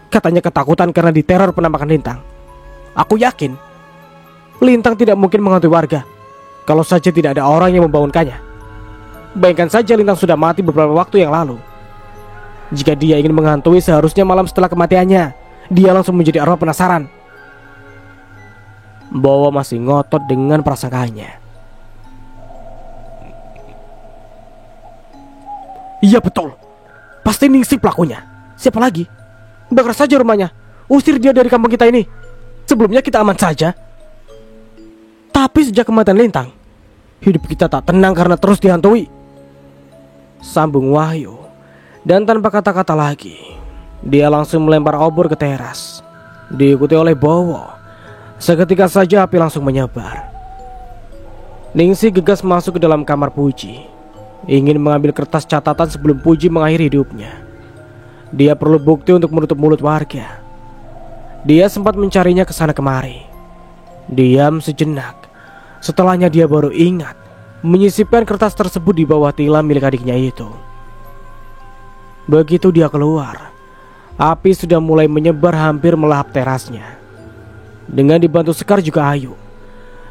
Katanya ketakutan karena diteror penampakan Lintang. Aku yakin Lintang tidak mungkin menghantui warga kalau saja tidak ada orang yang membangunkannya. Bayangkan saja Lintang sudah mati beberapa waktu yang lalu. Jika dia ingin menghantui seharusnya malam setelah kematiannya, dia langsung menjadi arwah penasaran. Bowo masih ngotot dengan prasangkanya. Iya betul, pasti Ningsih pelakunya. Siapa lagi? Bakar saja rumahnya, usir dia dari kampung kita ini. Sebelumnya kita aman saja. Tapi sejak kematian Lintang, hidup kita tak tenang karena terus dihantui. Sambung Wahyu. Dan tanpa kata-kata lagi, dia langsung melempar obor ke teras, diikuti oleh Bowo. Seketika saja api langsung menyebar. Ningsih gegas masuk ke dalam kamar Puji, ingin mengambil kertas catatan sebelum Puji mengakhiri hidupnya. Dia perlu bukti untuk menutup mulut warga. Dia sempat mencarinya ke sana kemari. Diam sejenak. Setelahnya dia baru ingat menyisipkan kertas tersebut di bawah tilam milik adiknya itu. Begitu dia keluar, api sudah mulai menyebar hampir melahap terasnya. Dengan dibantu Sekar juga Ayu,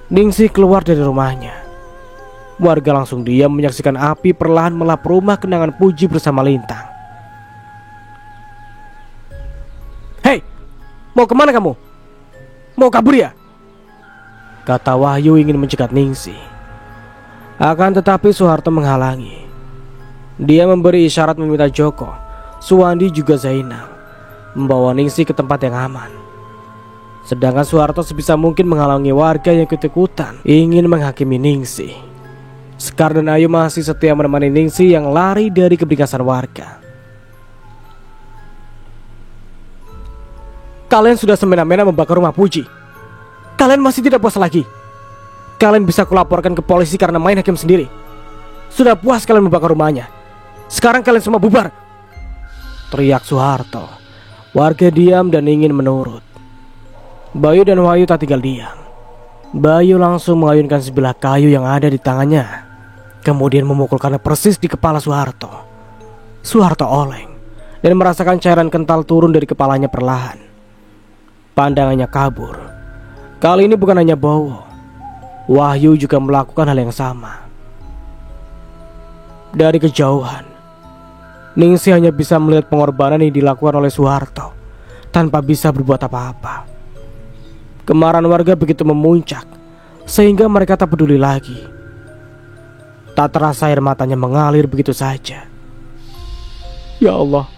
Ningsih keluar dari rumahnya. Warga langsung diam menyaksikan api perlahan melahap rumah kenangan Puji bersama Lintang. Hei, Mau kemana kamu? Mau kabur ya? Kata Wahyu ingin mencegat Ningsih. Akan tetapi Soeharto menghalangi. Dia memberi isyarat meminta Joko, Suwandi juga Zainal membawa Ningsih ke tempat yang aman. Sedangkan Soeharto sebisa mungkin menghalangi warga yang ikut-ikutan ingin menghakimi Ningsih. Sekar dan Ayu masih setia menemani Ningsih yang lari dari kebingasan warga. Kalian sudah semena-mena membakar rumah Puji. Kalian masih tidak puas lagi. Kalian bisa kulaporkan ke polisi karena main hakim sendiri. Sudah puas kalian membakar rumahnya. Sekarang kalian semua bubar, teriak Soeharto. Warga diam dan ingin menurut. Bayu dan Wahyu tak tinggal diam. Bayu langsung mengayunkan sebilah kayu yang ada di tangannya, kemudian memukulkannya persis di kepala Soeharto. Soeharto oleng dan merasakan cairan kental turun dari kepalanya perlahan. Pandangannya kabur. Kali ini bukan hanya Bowo, Wahyu juga melakukan hal yang sama. Dari kejauhan, Ningsih hanya bisa melihat pengorbanan yang dilakukan oleh Soeharto tanpa bisa berbuat apa-apa. Kemarahan warga begitu memuncak sehingga mereka tak peduli lagi. Tak terasa air matanya mengalir begitu saja. Ya Allah,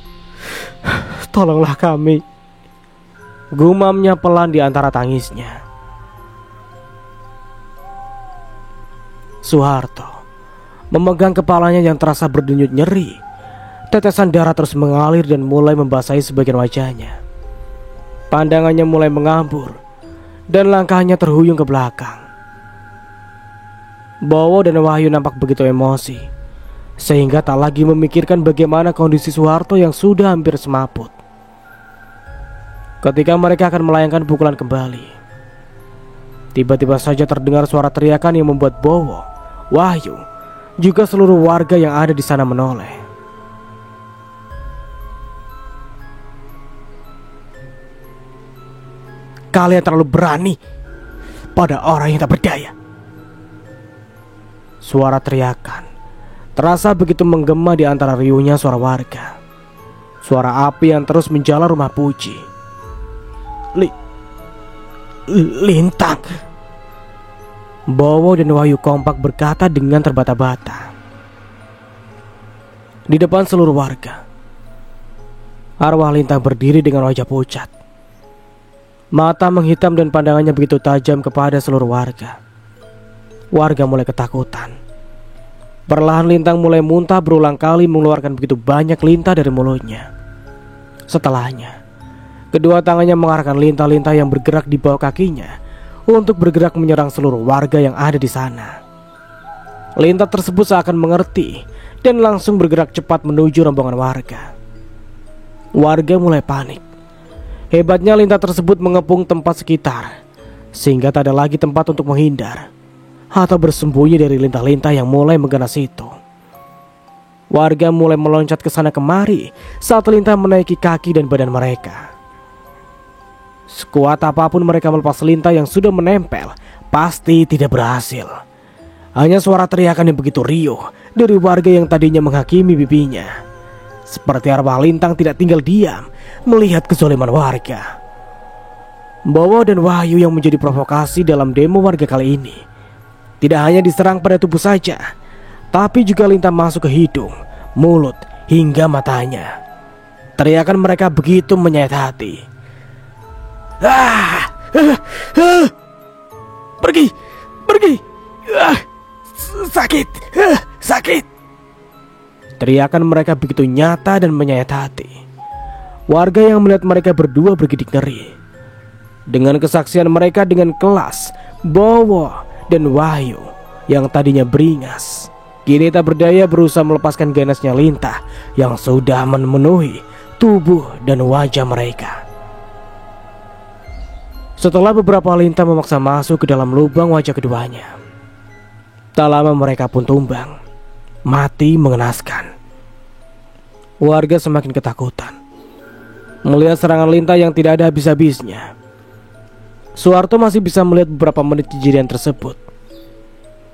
tolonglah kami, gumamnya pelan di antara tangisnya. Soeharto memegang kepalanya yang terasa berdenyut nyeri. Tetesan darah terus mengalir dan mulai membasahi sebagian wajahnya. Pandangannya mulai mengambur dan langkahnya terhuyung ke belakang. Bowo dan Wahyu nampak begitu emosi sehingga tak lagi memikirkan bagaimana kondisi Soeharto yang sudah hampir semaput. Ketika mereka akan melayangkan pukulan kembali, tiba-tiba saja terdengar suara teriakan yang membuat Bowo, Wahyu, juga seluruh warga yang ada di sana menoleh. Kalian terlalu berani pada orang yang tak berdaya. Suara teriakan terasa begitu menggema di antara riuhnya suara warga. Suara api yang terus menjalar rumah Puji. Lintang. Bowo dan Wahyu kompak berkata dengan terbata-bata. Di depan seluruh warga, arwah Lintang berdiri dengan wajah pucat. Mata menghitam dan pandangannya begitu tajam kepada seluruh warga. Warga mulai ketakutan. Perlahan Lintang mulai muntah berulang kali mengeluarkan begitu banyak lintah dari mulutnya. Setelahnya, kedua tangannya mengarahkan lintah-lintah yang bergerak di bawah kakinya untuk bergerak menyerang seluruh warga yang ada di sana. Lintah tersebut seakan mengerti dan langsung bergerak cepat menuju rombongan warga. Warga mulai panik. Hebatnya lintah tersebut mengepung tempat sekitar sehingga tak ada lagi tempat untuk menghindar atau bersembunyi dari lintah-lintah yang mulai mengganas itu. Warga mulai meloncat ke sana kemari saat lintah menaiki kaki dan badan mereka. Sekuat apapun mereka melepas lintah yang sudah menempel, pasti tidak berhasil. Hanya suara teriakan yang begitu riuh dari warga yang tadinya menghakimi bibinya. Seperti arwah Lintang tidak tinggal diam melihat kezaliman warga. Bowo dan Wahyu yang menjadi provokasi dalam demo warga kali ini tidak hanya diserang pada tubuh saja, tapi juga lintah masuk ke hidung, mulut, hingga matanya. Teriakan mereka begitu menyayat hati. Pergi, sakit. Teriakan mereka begitu nyata dan menyayat hati. Warga yang melihat mereka berdua bergidik ngeri. Dengan kesaksian mereka dengan kelas, Bowo dan Wahyu yang tadinya beringas, kini tak berdaya berusaha melepaskan ganasnya lintah yang sudah memenuhi tubuh dan wajah mereka. Setelah beberapa lintah memaksa masuk ke dalam lubang wajah keduanya, tak lama mereka pun tumbang, mati mengenaskan. Warga semakin ketakutan melihat serangan lintah yang tidak ada habis-habisnya. Soeharto masih bisa melihat beberapa menit kejadian tersebut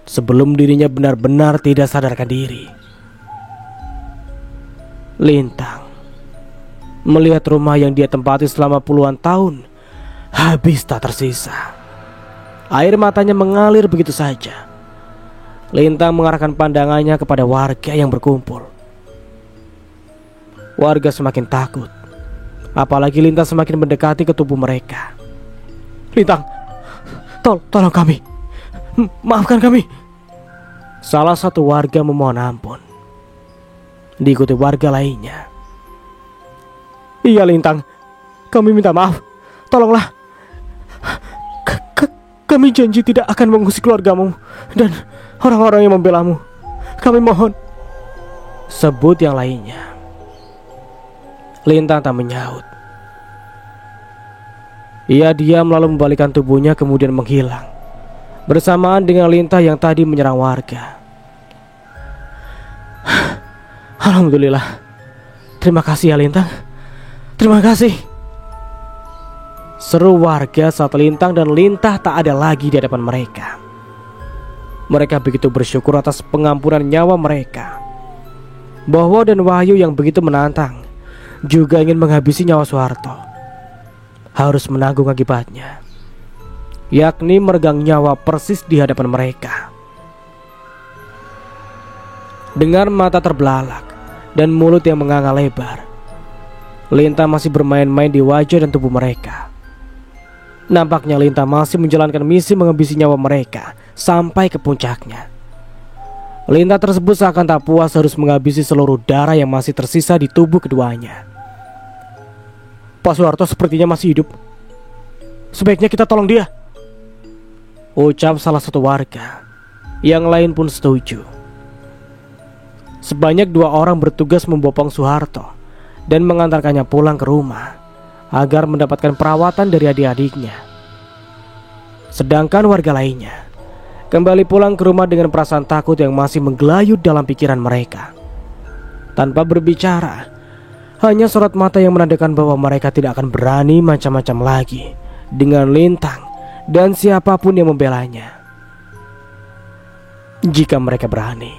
sebelum dirinya benar-benar tidak sadarkan diri. Lintang melihat rumah yang dia tempati selama puluhan tahun habis tak tersisa. Air matanya mengalir begitu saja. Lintang mengarahkan pandangannya kepada warga yang berkumpul. Warga semakin takut, apalagi Lintang semakin mendekati ke tubuh mereka. "Lintang, tolong kami, maafkan kami." Salah satu warga memohon ampun, diikuti warga lainnya. "Iya Lintang, kami minta maaf. Tolonglah. Kami janji tidak akan mengusik keluargamu dan orang-orang yang membelamu. Kami mohon." Sebut yang lainnya. Lintang tak menyaut. Ia diam lalu membalikkan tubuhnya kemudian menghilang, bersamaan dengan Lintang yang tadi menyerang warga. "Alhamdulillah. Terima kasih ya Lintang. Terima kasih," seru warga saat Lintang dan Lintah tak ada lagi di hadapan mereka. Mereka begitu bersyukur atas pengampunan nyawa mereka. Bowo dan Wahyu yang begitu menantang juga ingin menghabisi nyawa Soeharto. Harus menanggung akibatnya, yakni meregang nyawa persis di hadapan mereka. Dengan mata terbelalak dan mulut yang menganga lebar, Lintang masih bermain-main di wajah dan tubuh mereka. Nampaknya Lintang masih menjalankan misi menghabisi nyawa mereka sampai ke puncaknya. Lintang tersebut seakan tak puas harus menghabisi seluruh darah yang masih tersisa di tubuh keduanya. "Pak Soeharto sepertinya masih hidup. Sebaiknya kita tolong dia," ucap salah satu warga. Yang lain pun setuju. Sebanyak 2 orang bertugas membopong Soeharto dan mengantarkannya pulang ke rumah agar mendapatkan perawatan dari adik-adiknya. Sedangkan warga lainnya kembali pulang ke rumah dengan perasaan takut yang masih menggelayut dalam pikiran mereka. Tanpa berbicara, hanya sorot mata yang menandakan bahwa mereka tidak akan berani macam-macam lagi dengan Lintang dan siapapun yang membelanya. Jika mereka berani,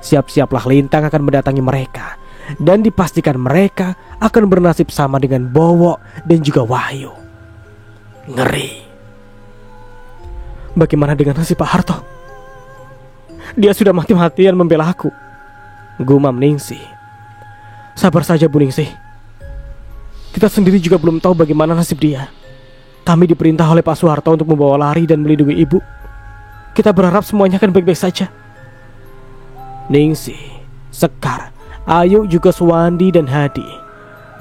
siap-siaplah Lintang akan mendatangi mereka dan dipastikan mereka akan bernasib sama dengan Bowo dan juga Wahyu. Ngeri. Bagaimana dengan nasib Pak Harto? Dia sudah mati-matian membela aku, gumam Ningsih. Sabar saja Bu Ningsih. Kita sendiri juga belum tahu bagaimana nasib dia. Kami diperintah oleh Pak Soeharto untuk membawa lari dan melindungi ibu. Kita berharap semuanya akan baik-baik saja. Ningsih, Sekar, Ayu juga Suwandi dan Hadi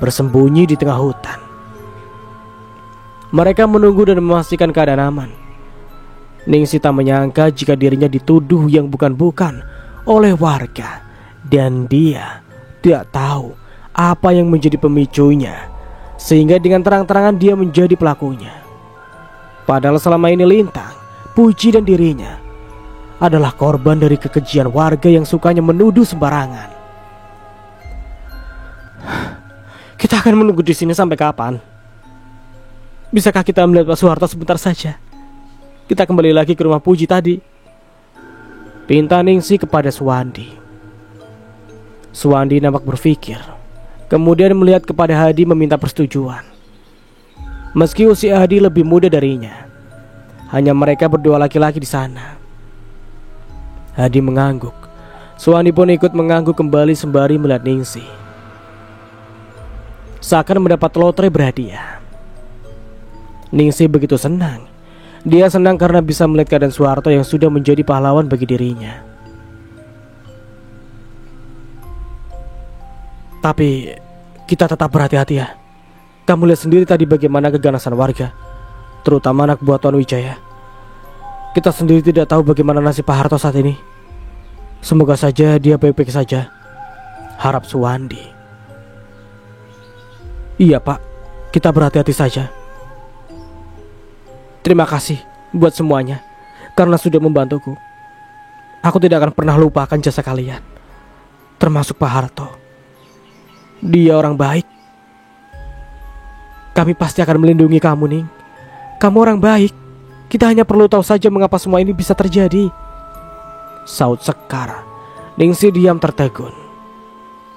bersembunyi di tengah hutan. Mereka menunggu dan memastikan keadaan aman. Ningsih tak menyangka jika dirinya dituduh yang bukan-bukan oleh warga, dan dia tidak tahu apa yang menjadi pemicunya, sehingga dengan terang-terangan dia menjadi pelakunya. Padahal selama ini Lintang, Puji dan dirinya adalah korban dari kekejian warga yang sukanya menuduh sembarangan. Kita akan menunggu di sini sampai kapan? Bisakah kita melihat Pak Soeharto sebentar saja? Kita kembali lagi ke rumah Puji tadi, pinta Ningsih kepada Suwandi. Suwandi nampak berpikir, kemudian melihat kepada Hadi meminta persetujuan. Meski usia Hadi lebih muda darinya, hanya mereka berdua laki-laki di sana. Hadi mengangguk. Suwandi pun ikut mengangguk kembali sembari melihat Ningsih. Seakan mendapat lotre berhadiah. Ningsih begitu senang. Dia senang karena bisa melihat keadaan Soeharto yang sudah menjadi pahlawan bagi dirinya. Tapi kita tetap berhati-hati ya. Kamu lihat sendiri tadi bagaimana keganasan warga, terutama anak buah Tuan Wijaya. Kita sendiri tidak tahu bagaimana nasib Pak Harto saat ini. Semoga saja dia baik-baik saja, harap Suwandi. Iya Pak, kita berhati-hati saja. Terima kasih buat semuanya karena sudah membantuku. Aku tidak akan pernah lupakan jasa kalian, termasuk Pak Harto. Dia orang baik. Kami pasti akan melindungi kamu, Ning. Kamu orang baik. Kita hanya perlu tahu saja mengapa semua ini bisa terjadi, saut Sekar. Ningsih diam tertegun.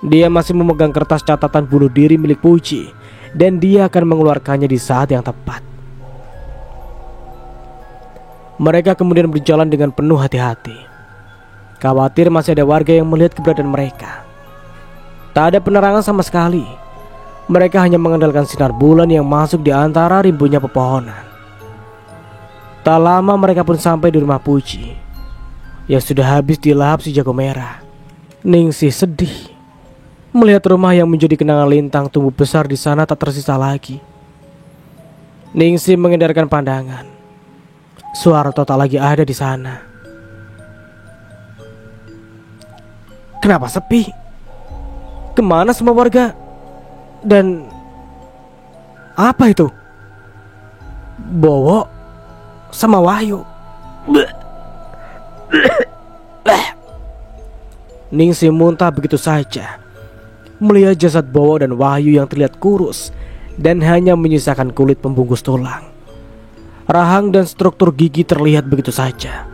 Dia masih memegang kertas catatan bunuh diri milik Puji, dan dia akan mengeluarkannya di saat yang tepat. Mereka kemudian berjalan dengan penuh hati-hati, khawatir masih ada warga yang melihat keberadaan mereka. Tak ada penerangan sama sekali. Mereka hanya mengandalkan sinar bulan yang masuk di antara rimbunnya pepohonan. Tak lama mereka pun sampai di rumah Puji yang sudah habis dilahap si jago merah. Ningsih sedih melihat rumah yang menjadi kenangan lintang tumbuh besar di sana tak tersisa lagi. Ningsih mengindarkan pandangan. Suharto tak lagi ada di sana. Kenapa sepi? Kemana semua warga? Dan apa itu? Bowo sama Wahyu. Ningsih muntah begitu saja melihat jasad Bowo dan Wahyu yang terlihat kurus dan hanya menyisakan kulit pembungkus tulang. Rahang dan struktur gigi terlihat begitu saja.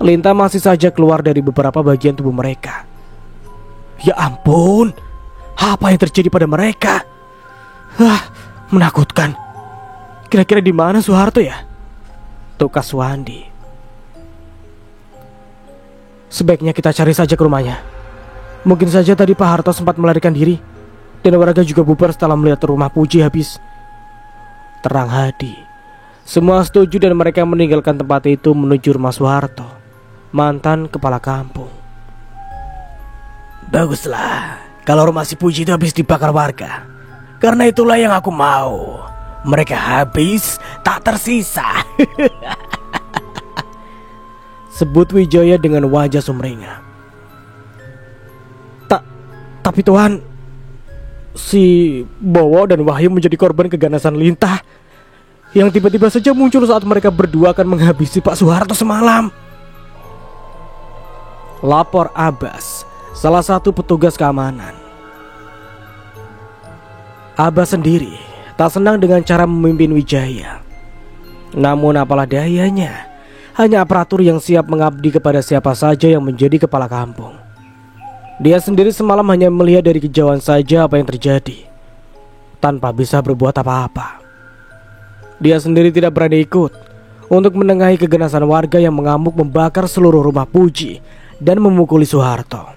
Lintah masih saja keluar dari beberapa bagian tubuh mereka. Ya ampun, apa yang terjadi pada mereka? Menakutkan. Kira-kira di mana Suharto ya? Tukas Wandi. Sebaiknya kita cari saja ke rumahnya. Mungkin saja tadi Pak Harto sempat melarikan diri dan warga juga bubar setelah melihat rumah Puji habis. Terang hadi. Semua setuju dan mereka meninggalkan tempat itu menuju rumah Suharto, mantan kepala kampung. Baguslah kalau rumah si Puji itu habis dibakar warga. Karena itulah yang aku mau. Mereka habis tak tersisa. Sebut Wijaya dengan wajah sumringah. Tapi Tuhan, si Bowo dan Wahyu menjadi korban keganasan Lintah yang tiba-tiba saja muncul saat mereka berdua akan menghabisi Pak Suharto semalam. Lapor Abbas, salah satu petugas keamanan. Abbas sendiri tak senang dengan cara memimpin Wijaya. Namun apalah dayanya, hanya aparatur yang siap mengabdi kepada siapa saja yang menjadi kepala kampung. Dia sendiri semalam hanya melihat dari kejauhan saja apa yang terjadi, tanpa bisa berbuat apa-apa. Dia sendiri tidak berani ikut untuk menengahi keganasan warga yang mengamuk membakar seluruh rumah Puji dan memukuli Suharto.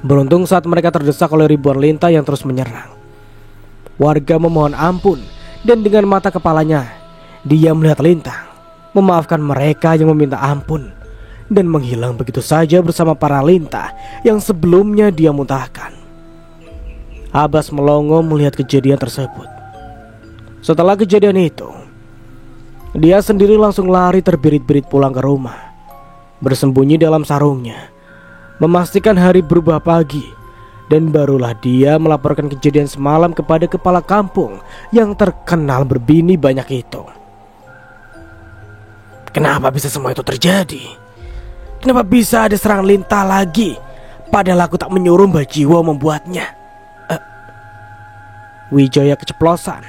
Beruntung saat mereka terdesak oleh ribuan lintah yang terus menyerang. Warga memohon ampun dan dengan mata kepalanya dia melihat lintah memaafkan mereka yang meminta ampun dan menghilang begitu saja bersama para lintah yang sebelumnya dia muntahkan. Abbas melongo melihat kejadian tersebut. Setelah kejadian itu, dia sendiri langsung lari terbirit-birit pulang ke rumah, bersembunyi dalam sarungnya, memastikan hari berubah pagi, dan barulah dia melaporkan kejadian semalam kepada kepala kampung yang terkenal berbini banyak itu. Kenapa bisa semua itu terjadi? Kenapa bisa ada serang lintah lagi? Padahal aku tak menyuruh Mbak Jiwo membuatnya. Wijaya keceplosan.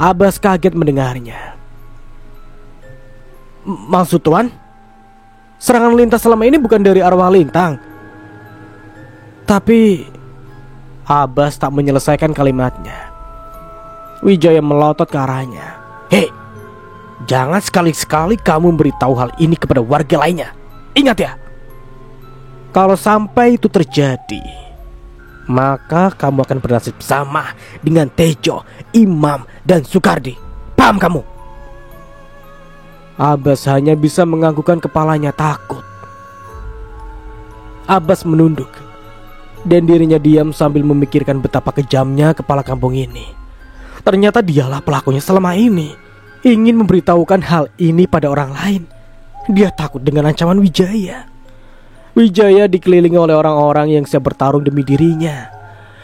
Abbas kaget mendengarnya. Maksud Tuan? Serangan lintah selama ini bukan dari arwah lintang. Tapi Abbas tak menyelesaikan kalimatnya. Wijaya melotot ke arahnya. Hei, jangan sekali-sekali kamu memberitahu hal ini kepada warga lainnya. Ingat ya, kalau sampai itu terjadi, maka kamu akan bernasib sama dengan Tejo, Imam, dan Sukardi. Paham kamu? Abbas hanya bisa menganggukkan kepalanya takut. Abbas menunduk dan dirinya diam sambil memikirkan betapa kejamnya kepala kampung ini. Ternyata dialah pelakunya selama ini, ingin memberitahukan hal ini pada orang lain. Dia takut dengan ancaman Wijaya. Wijaya dikelilingi oleh orang-orang yang siap bertarung demi dirinya.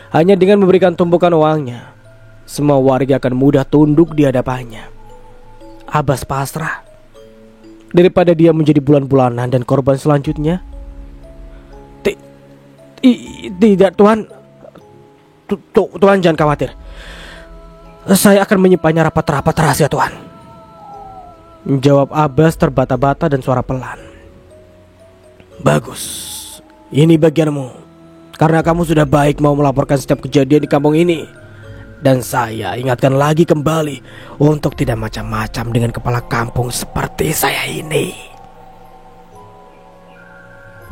Hanya dengan memberikan tumpukan uangnya, semua warga akan mudah tunduk di hadapannya. Abbas pasrah. Daripada dia menjadi bulan-bulanan dan korban selanjutnya. Tidak Tuan. Tuan jangan khawatir. Saya akan menyimpannya rapat-rapat rahasia Tuan, jawab Abbas terbata-bata dan suara pelan. Bagus, ini bagianmu. Karena kamu sudah baik mau melaporkan setiap kejadian di kampung ini. Dan saya ingatkan lagi kembali untuk tidak macam-macam dengan kepala kampung seperti saya ini,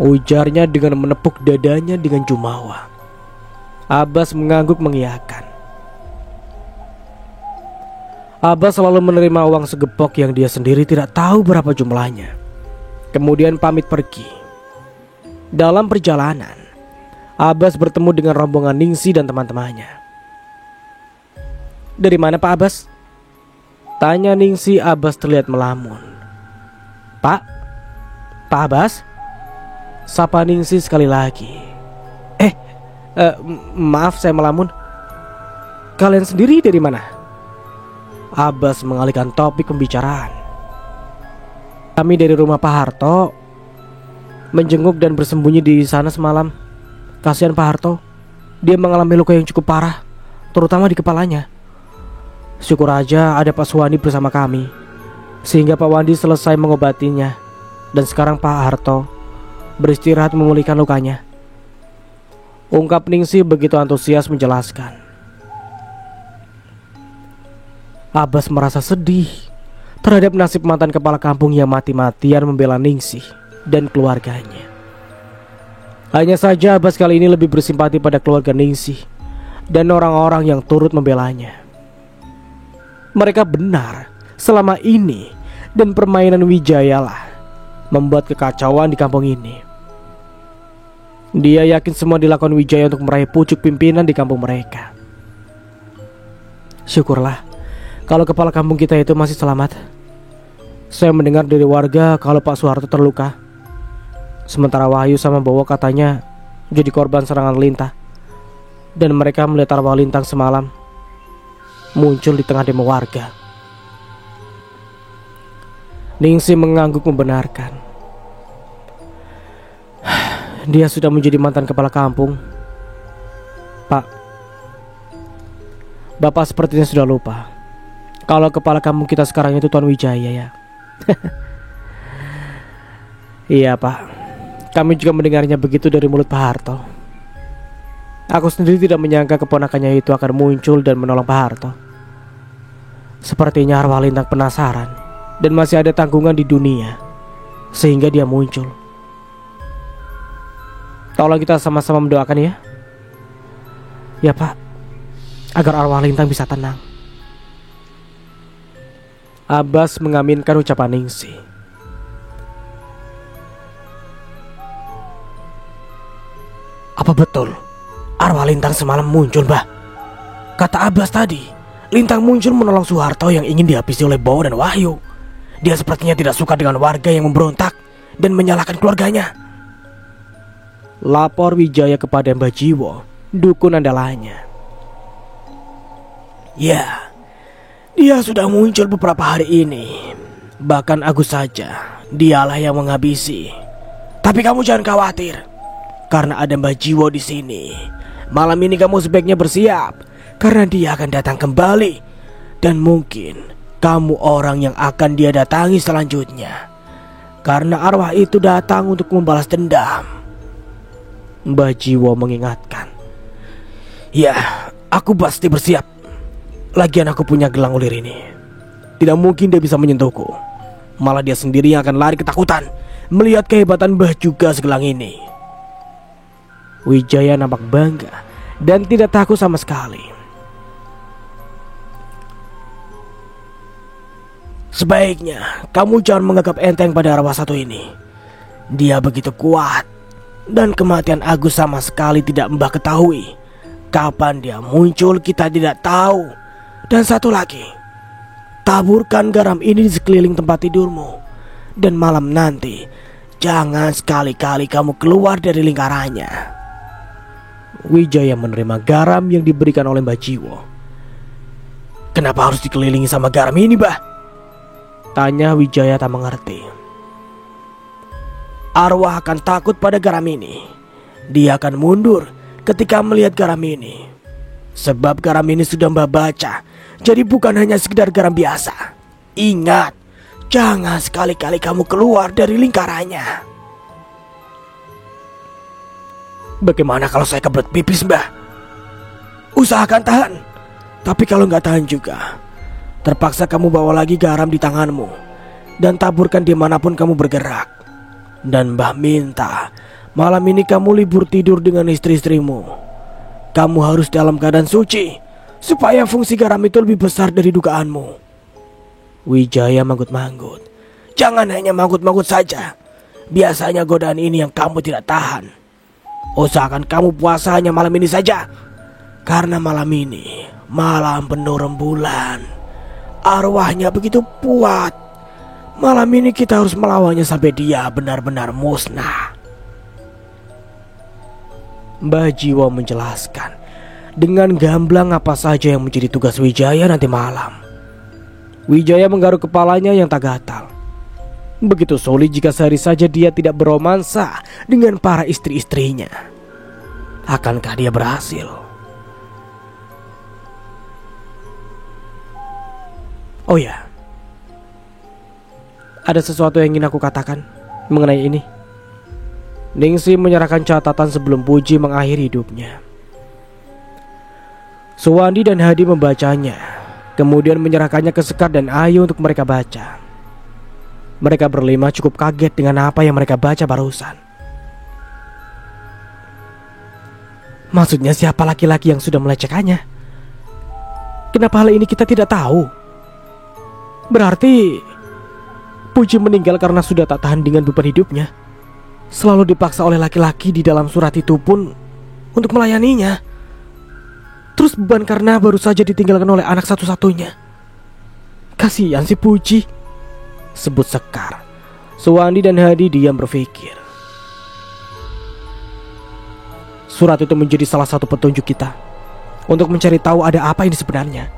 ujarnya dengan menepuk dadanya dengan jumawa. Abbas mengangguk mengiyakan. Abbas selalu menerima uang segepok yang dia sendiri tidak tahu berapa jumlahnya. Kemudian pamit pergi. Dalam perjalanan, Abbas bertemu dengan rombongan Ningsih dan teman-temannya. "Dari mana Pak Abbas?" tanya Ningsih. Abbas terlihat melamun. Pak Abbas?" sapa Ningsih sekali lagi. Maaf saya melamun. Kalian sendiri dari mana?" Abbas mengalihkan topik pembicaraan. "Kami dari rumah Pak Harto, menjenguk dan bersembunyi di sana semalam. Kasihan Pak Harto, dia mengalami luka yang cukup parah, terutama di kepalanya. Syukur aja ada Pak Suwandi bersama kami, sehingga Pak Wandi selesai mengobatinya. Dan sekarang Pak Harto beristirahat memulihkan lukanya," ungkap Ningsih begitu antusias menjelaskan. Abbas merasa sedih terhadap nasib mantan kepala kampung yang mati-matian membela Ningsih dan keluarganya. Hanya saja Abbas kali ini lebih bersimpati pada keluarga Ningsih dan orang-orang yang turut membelanya. Mereka benar selama ini, dan permainan Wijayalah membuat kekacauan di kampung ini. Dia yakin semua dilakukan Wijaya untuk meraih pucuk pimpinan di kampung mereka. Syukurlah kalau kepala kampung kita itu masih selamat. Saya mendengar dari warga kalau Pak Soeharto terluka, sementara Wahyu sama Bowo katanya jadi korban serangan lintah. Dan mereka melihat arwah lintang semalam muncul di tengah demo warga." Ningsih mengangguk membenarkan. Dia sudah menjadi mantan kepala kampung. Pak, Bapak sepertinya sudah lupa kalau kepala kampung kita sekarang itu Tuan Wijaya ya. Iya Pak, kami juga mendengarnya begitu dari mulut Pak Harto. Aku sendiri tidak menyangka keponakannya itu akan muncul dan menolong Pak Harto. Sepertinya arwah lintang penasaran dan masih ada tanggungan di dunia, sehingga dia muncul. Tolong kita sama-sama mendoakan ya. Ya Pak, agar arwah lintang bisa tenang. Abbas mengaminkan ucapan Ningsih. Apa betul arwah lintang semalam muncul, Mbah? Kata Abbas tadi, lintang muncul menolong Soeharto yang ingin dihabisi oleh Bowo dan Wahyu. Dia sepertinya tidak suka dengan warga yang memberontak dan menyalahkan keluarganya, lapor Wijaya kepada Mbah Jiwo, dukun andalanya. Ya, dia sudah muncul beberapa hari ini. Bahkan Agus saja, dialah yang menghabisi. Tapi kamu jangan khawatir, karena ada Mbah Jiwo di sini. Malam ini kamu sebaiknya bersiap, karena dia akan datang kembali. Dan mungkin kamu orang yang akan dia datangi selanjutnya, karena arwah itu datang untuk membalas dendam. Mbah Jiwo mengingatkan. Ya, aku pasti bersiap. Lagian aku punya gelang ulir ini. Tidak mungkin dia bisa menyentuhku. Malah dia sendiri yang akan lari ketakutan melihat kehebatan Mbah juga segelang ini. Wijaya nampak bangga dan tidak takut sama sekali. Sebaiknya kamu jangan menganggap enteng pada arwah satu ini. Dia begitu kuat, dan kematian Agus sama sekali tidak Mbah ketahui. Kapan dia muncul kita tidak tahu. Dan satu lagi, taburkan garam ini di sekeliling tempat tidurmu. Dan malam nanti jangan sekali-kali kamu keluar dari lingkarannya. Wijaya menerima garam yang diberikan oleh Mbah Jiwo. Kenapa harus dikelilingi sama garam ini, Mbah? Tanya Wijaya tak mengerti. Arwah akan takut pada garam ini. Dia akan mundur ketika melihat garam ini. Sebab garam ini sudah Mbah baca, jadi bukan hanya sekedar garam biasa. Ingat, jangan sekali-kali kamu keluar dari lingkarannya. Bagaimana kalau saya kebelet pipis, Mbah? Usahakan tahan. Tapi kalau nggak tahan juga, terpaksa kamu bawa lagi garam di tanganmu dan taburkan dimanapun kamu bergerak. Dan Mbah minta malam ini kamu libur tidur dengan istri-istrimu. Kamu harus dalam keadaan suci supaya fungsi garam itu lebih besar dari dugaanmu. Wijaya manggut-manggut. Jangan hanya manggut-manggut saja. Biasanya godaan ini yang kamu tidak tahan. Usahakan kamu puasa hanya malam ini saja. Karena malam ini malam penuh rembulan. Arwahnya begitu kuat. Malam ini kita harus melawannya sampai dia benar-benar musnah. Mbah Jiwo menjelaskan dengan gamblang apa saja yang menjadi tugas Wijaya nanti malam. Wijaya menggaruk kepalanya yang tak gatal. Begitu sulit jika sehari saja dia tidak beromansa dengan para istri-istrinya. Akankah dia berhasil? Oh ya, ada sesuatu yang ingin aku katakan mengenai ini. Ningsi menyerahkan catatan sebelum Puji mengakhiri hidupnya. Suwandi dan Hadi membacanya, kemudian menyerahkannya ke Sekar dan Ayu untuk mereka baca. Mereka berlima cukup kaget dengan apa yang mereka baca barusan. Maksudnya siapa laki-laki yang sudah melecehkannya? Kenapa hal ini kita tidak tahu? Berarti Puji meninggal karena sudah tak tahan dengan beban hidupnya. Selalu dipaksa oleh laki-laki di dalam surat itu pun untuk melayaninya. Terus beban karena baru saja ditinggalkan oleh anak satu-satunya. Kasihan si Puji, sebut Sekar. Suwandi dan Hadi diam berpikir. Surat itu menjadi salah satu petunjuk kita untuk mencari tahu ada apa ini sebenarnya.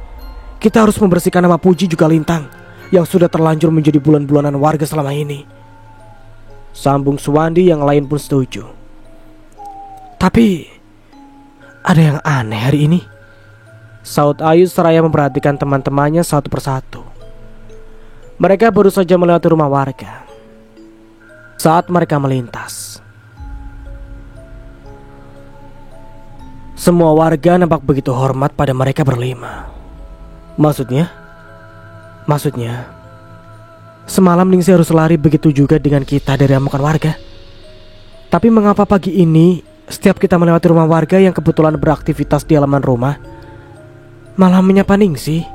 Kita harus membersihkan nama Puji juga Lintang yang sudah terlanjur menjadi bulan-bulanan warga selama ini. Sambung Suwandi, yang lain pun setuju. Tapi ada yang aneh hari ini, saut Ayu seraya memperhatikan teman-temannya satu persatu. Mereka baru saja melewati rumah warga. Saat mereka melintas, semua warga nampak begitu hormat pada mereka berlima. Maksudnya, semalam Ningsi harus lari begitu juga dengan kita dari amukan warga. Tapi mengapa pagi ini setiap kita melewati rumah warga yang kebetulan beraktivitas di halaman rumah, malah menyapa Ningsi?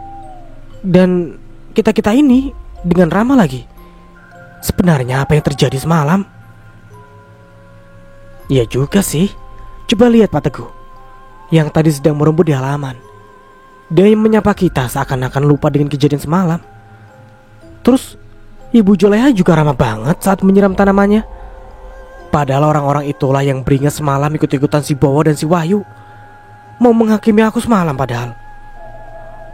Dan kita-kita ini dengan ramah lagi. Sebenarnya apa yang terjadi semalam? Ya juga sih. Coba lihat Pak Teguh, yang tadi sedang merumput di halaman. Dia yang menyapa kita seakan-akan lupa dengan kejadian semalam. Terus Ibu Joleha juga ramah banget saat menyiram tanamannya. Padahal orang-orang itulah yang beringat semalam ikut-ikutan si Bowo dan si Wahyu. Mau menghakimi aku semalam padahal.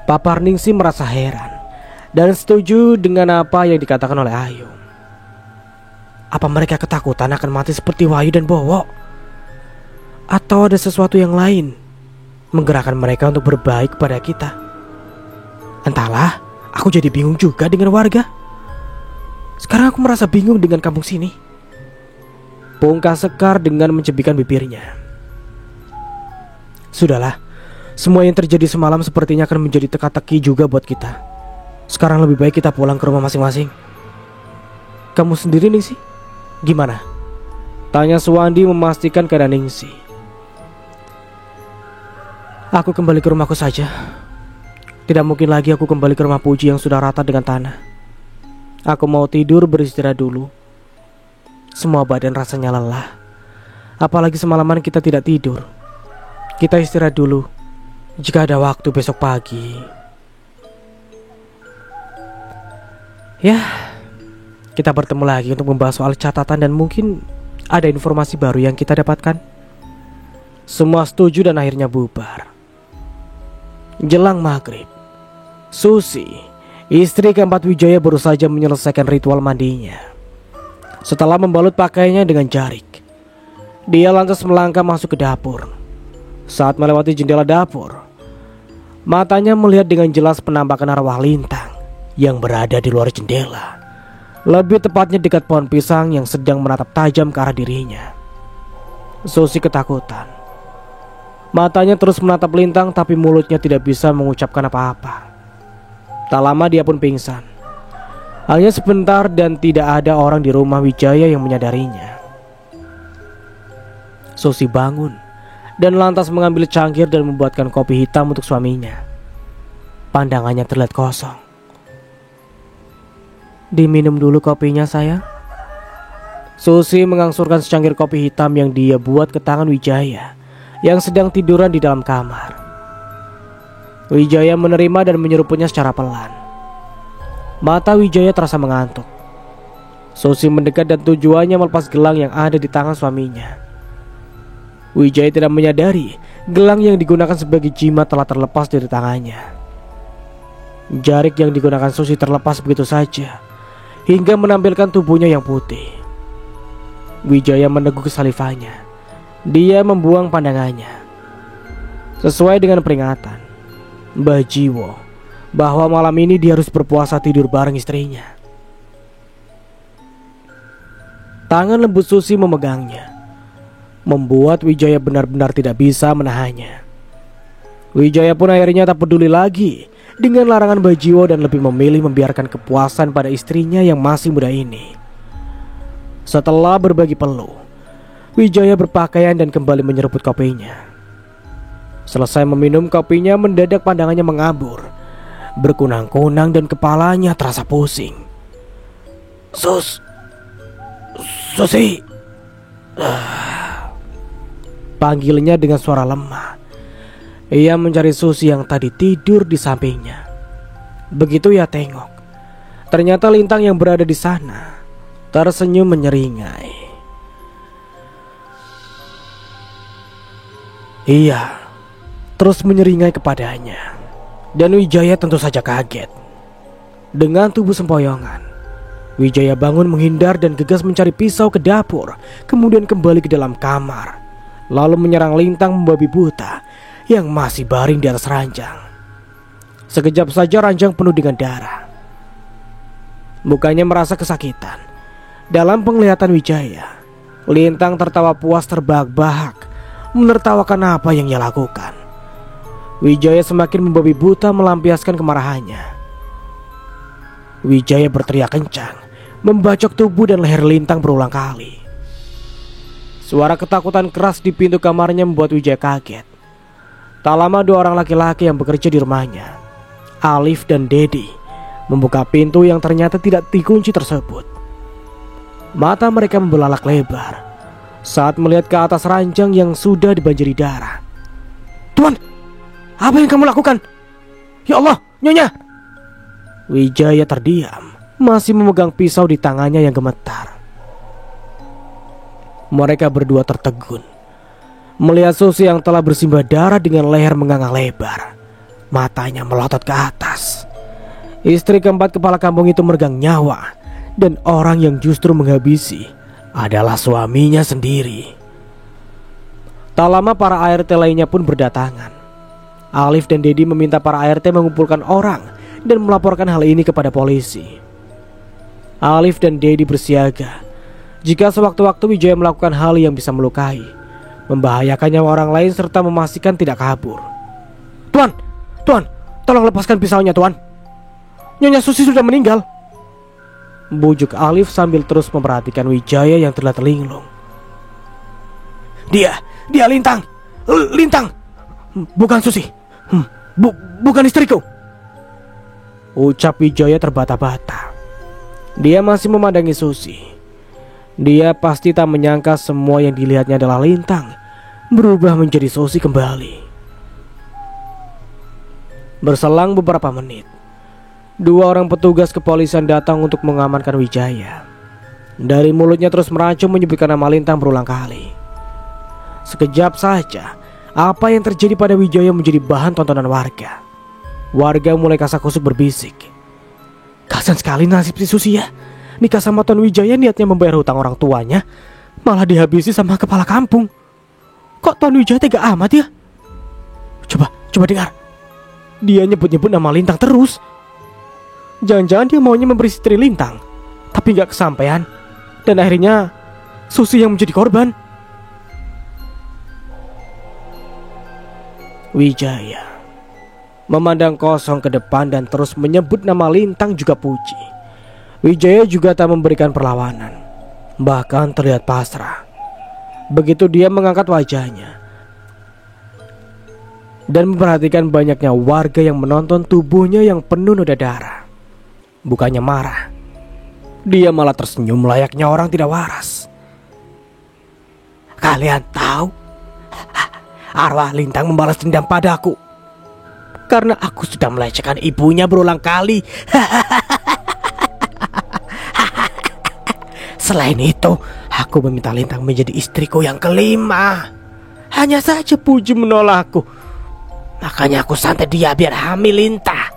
Papa Ningsi merasa heran dan setuju dengan apa yang dikatakan oleh Ayu. Apa mereka ketakutan akan mati seperti Wahyu dan Bowo? Atau ada sesuatu yang lain menggerakkan mereka untuk berbaik kepada kita? Entahlah, aku jadi bingung juga dengan warga. Sekarang aku merasa bingung dengan kampung sini. Pungkas Sekar dengan mencebikkan bibirnya. Sudahlah, semua yang terjadi semalam sepertinya akan menjadi teka-teki juga buat kita. Sekarang lebih baik kita pulang ke rumah masing-masing. Kamu sendiri Ningsi, gimana? Tanya Suwandi memastikan keadaan Ningsi. Aku kembali ke rumahku saja. Tidak mungkin lagi aku kembali ke rumah Puji yang sudah rata dengan tanah. Aku mau tidur beristirahat dulu. Semua badan rasanya lelah. Apalagi semalaman kita tidak tidur. Kita istirahat dulu. Jika ada waktu besok pagi. Ya, kita bertemu lagi untuk membahas soal catatan dan mungkin ada informasi baru yang kita dapatkan. Semua setuju dan akhirnya bubar. Jelang maghrib, Susi, istri keempat Wijaya, baru saja menyelesaikan ritual mandinya. Setelah membalut pakaiannya dengan jarik, dia lantas melangkah masuk ke dapur. Saat melewati jendela dapur, matanya melihat dengan jelas penampakan arwah Lintang yang berada di luar jendela. Lebih tepatnya dekat pohon pisang yang sedang menatap tajam ke arah dirinya. Susi ketakutan. Matanya terus menatap Lintang, tapi mulutnya tidak bisa mengucapkan apa-apa. Tak lama dia pun pingsan. Hanya sebentar dan tidak ada orang di rumah Wijaya yang menyadarinya. Susi bangun dan lantas mengambil cangkir dan membuatkan kopi hitam untuk suaminya. Pandangannya terlihat kosong. "Diminum dulu kopinya, sayang." Susi mengangsurkan secangkir kopi hitam yang dia buat ke tangan Wijaya yang sedang tiduran di dalam kamar. Wijaya menerima dan menyeruputnya secara pelan. Mata Wijaya terasa mengantuk. Susi mendekat dan tujuannya melepas gelang yang ada di tangan suaminya. Wijaya tidak menyadari gelang yang digunakan sebagai jimat telah terlepas dari tangannya. Jarik yang digunakan Susi terlepas begitu saja hingga menampilkan tubuhnya yang putih. Wijaya meneguk salivannya. Dia membuang pandangannya. Sesuai dengan peringatan Mbah Jiwo bahwa malam ini dia harus berpuasa tidur bareng istrinya. Tangan lembut Susi memegangnya, membuat Wijaya benar-benar tidak bisa menahannya. Wijaya pun akhirnya tak peduli lagi dengan larangan Mbah Jiwo dan lebih memilih membiarkan kepuasan pada istrinya yang masih muda ini. Setelah berbagi peluk, Wijaya berpakaian dan kembali menyeruput kopinya. Selesai meminum kopinya, mendadak pandangannya mengabur, berkunang-kunang dan kepalanya terasa pusing. Susi. Panggilnya dengan suara lemah. Ia mencari Susi yang tadi tidur di sampingnya. Begitu ia tengok, ternyata Lintang yang berada di sana tersenyum menyeringai. Ia terus menyeringai kepadanya, dan Wijaya tentu saja kaget. Dengan tubuh sempoyongan, Wijaya bangun menghindar dan gegas mencari pisau ke dapur, kemudian kembali ke dalam kamar, lalu menyerang Lintang membabi buta yang masih baring di atas ranjang. Sekejap saja ranjang penuh dengan darah. Mukanya merasa kesakitan. Dalam penglihatan Wijaya, Lintang tertawa puas terbahak-bahak menertawakan apa yang ia lakukan. Wijaya semakin membabi buta melampiaskan kemarahannya. Wijaya berteriak kencang, membacok tubuh dan leher Lintang berulang kali. Suara ketakutan keras di pintu kamarnya membuat Wijaya kaget. Tak lama dua orang laki-laki yang bekerja di rumahnya, Alif dan Dedi, membuka pintu yang ternyata tidak dikunci tersebut. Mata mereka membelalak lebar saat melihat ke atas ranjang yang sudah dibanjiri darah. "Tuan, apa yang kamu lakukan? Ya Allah, Nyonya!" Wijaya terdiam, masih memegang pisau di tangannya yang gemetar. Mereka berdua tertegun melihat Susi yang telah bersimbah darah dengan leher menganga lebar. Matanya melotot ke atas. Istri keempat kepala kampung itu meregang nyawa, dan orang yang justru menghabisi adalah suaminya sendiri. Tak lama para ART lainnya pun berdatangan. Alif dan Dedi meminta para ART mengumpulkan orang dan melaporkan hal ini kepada polisi. Alif dan Dedi bersiaga jika sewaktu-waktu Wijaya melakukan hal yang bisa melukai, membahayakan nyawa orang lain serta memastikan tidak kabur. Tuan, tolong lepaskan pisaunya, Tuan. Nyonya Susi sudah meninggal," bujuk Alif sambil terus memperhatikan Wijaya yang terlihat linglung. Dia Lintang, bukan Susi, bukan istriku," ucap Wijaya terbata-bata. Dia masih memandangi Susi. Dia pasti tak menyangka semua yang dilihatnya adalah Lintang berubah menjadi Susi kembali. Berselang beberapa menit, dua orang petugas kepolisian datang untuk mengamankan Wijaya. Dari mulutnya terus meracung menyebutkan nama Lintang berulang kali. Sekejap saja, apa yang terjadi pada Wijaya menjadi bahan tontonan warga. Warga mulai kasak-kusuk berbisik, "Kasian sekali nasib si Susi ya. Nikah sama Tuan Wijaya niatnya membayar hutang orang tuanya, malah dihabisi sama kepala kampung. Kok Tuan Wijaya tega amat ya? Coba dengar. Dia nyebut-nyebut nama Lintang terus. Jangan-jangan dia maunya memberi istri Lintang, tapi gak kesampaian, dan akhirnya Susi yang menjadi korban." Wijaya memandang kosong ke depan dan terus menyebut nama Lintang juga Puji. Wijaya juga tak memberikan perlawanan, bahkan terlihat pasrah. Begitu dia mengangkat wajahnya dan memperhatikan banyaknya warga yang menonton tubuhnya yang penuh noda darah. Bukannya marah, dia malah tersenyum layaknya orang tidak waras. Kalian tahu, arwah Lintang membalas dendam padaku karena aku sudah melecehkan ibunya berulang kali. Selain itu, aku meminta Lintang menjadi istriku yang kelima. Hanya saja Puji menolakku. Makanya aku santai dia biar hamil Lintang.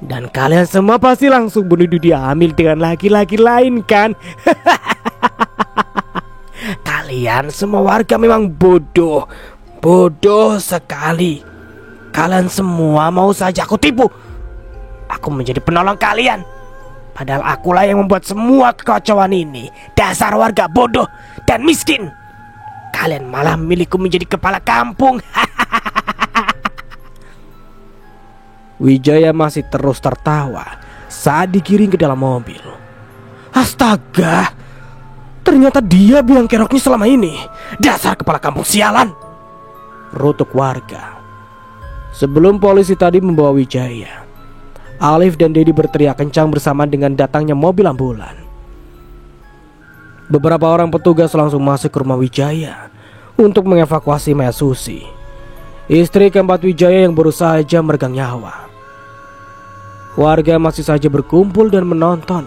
Dan kalian semua pasti langsung menuduh dia hamil dengan laki-laki lain kan? Kalian semua warga memang bodoh. Bodoh sekali. Kalian semua mau saja aku tipu. Aku menjadi penolong kalian. Padahal akulah yang membuat semua kekacauan ini. Dasar warga bodoh dan miskin. Kalian malah memilihku menjadi kepala kampung. Wijaya masih terus tertawa saat digiring ke dalam mobil. Astaga, ternyata dia biang keroknya selama ini. Dasar kepala kampung sialan, rutuk warga. Sebelum polisi tadi membawa Wijaya, Alif dan Dedi berteriak kencang bersama dengan datangnya mobil ambulan. Beberapa orang petugas langsung masuk ke rumah Wijaya untuk mengevakuasi mayat Susi, istri keempat Wijaya yang baru saja meregang nyawa. Warga masih saja berkumpul dan menonton,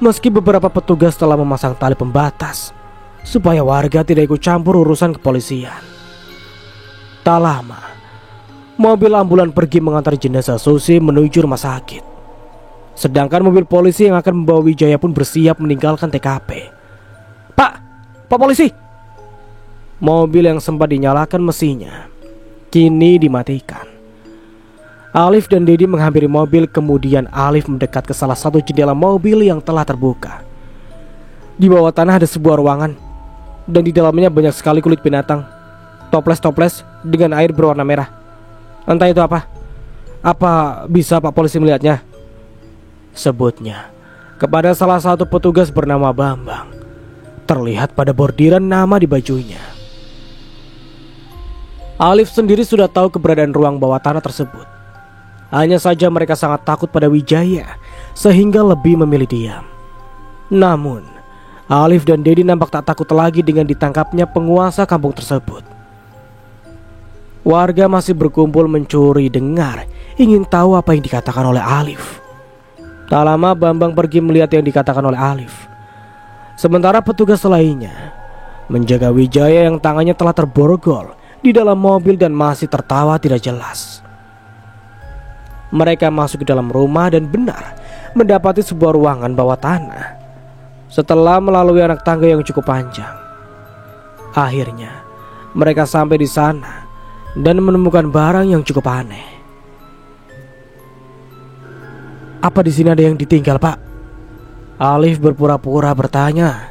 meski beberapa petugas telah memasang tali pembatas supaya warga tidak ikut campur urusan kepolisian. Tak lama, mobil ambulan pergi mengantar jenazah Susi menuju rumah sakit. Sedangkan mobil polisi yang akan membawa Wijaya pun bersiap meninggalkan TKP. Pak polisi! Mobil yang sempat dinyalakan mesinnya kini dimatikan. Alif dan Dedi menghampiri mobil, kemudian Alif mendekat ke salah satu jendela mobil yang telah terbuka. Di bawah tanah ada sebuah ruangan, dan di dalamnya banyak sekali kulit binatang, toples-toples dengan air berwarna merah. Entah itu apa. Apa bisa Pak polisi melihatnya? Sebutnya kepada salah satu petugas bernama Bambang. Terlihat pada bordiran nama di bajunya. Alif sendiri sudah tahu keberadaan ruang bawah tanah tersebut. Hanya saja mereka sangat takut pada Wijaya, sehingga lebih memilih diam. Namun Alif dan Dedi nampak tak takut lagi dengan ditangkapnya penguasa kampung tersebut. Warga masih berkumpul mencuri dengar, ingin tahu apa yang dikatakan oleh Alif. Tak lama Bambang pergi melihat yang dikatakan oleh Alif. Sementara petugas lainnya menjaga Wijaya yang tangannya telah terborgol di dalam mobil dan masih tertawa tidak jelas. Mereka masuk ke dalam rumah dan benar mendapati sebuah ruangan bawah tanah. Setelah melalui anak tangga yang cukup panjang, akhirnya mereka sampai di sana dan menemukan barang yang cukup aneh. Apa di sini ada yang ditinggal, Pak? Alif berpura-pura bertanya,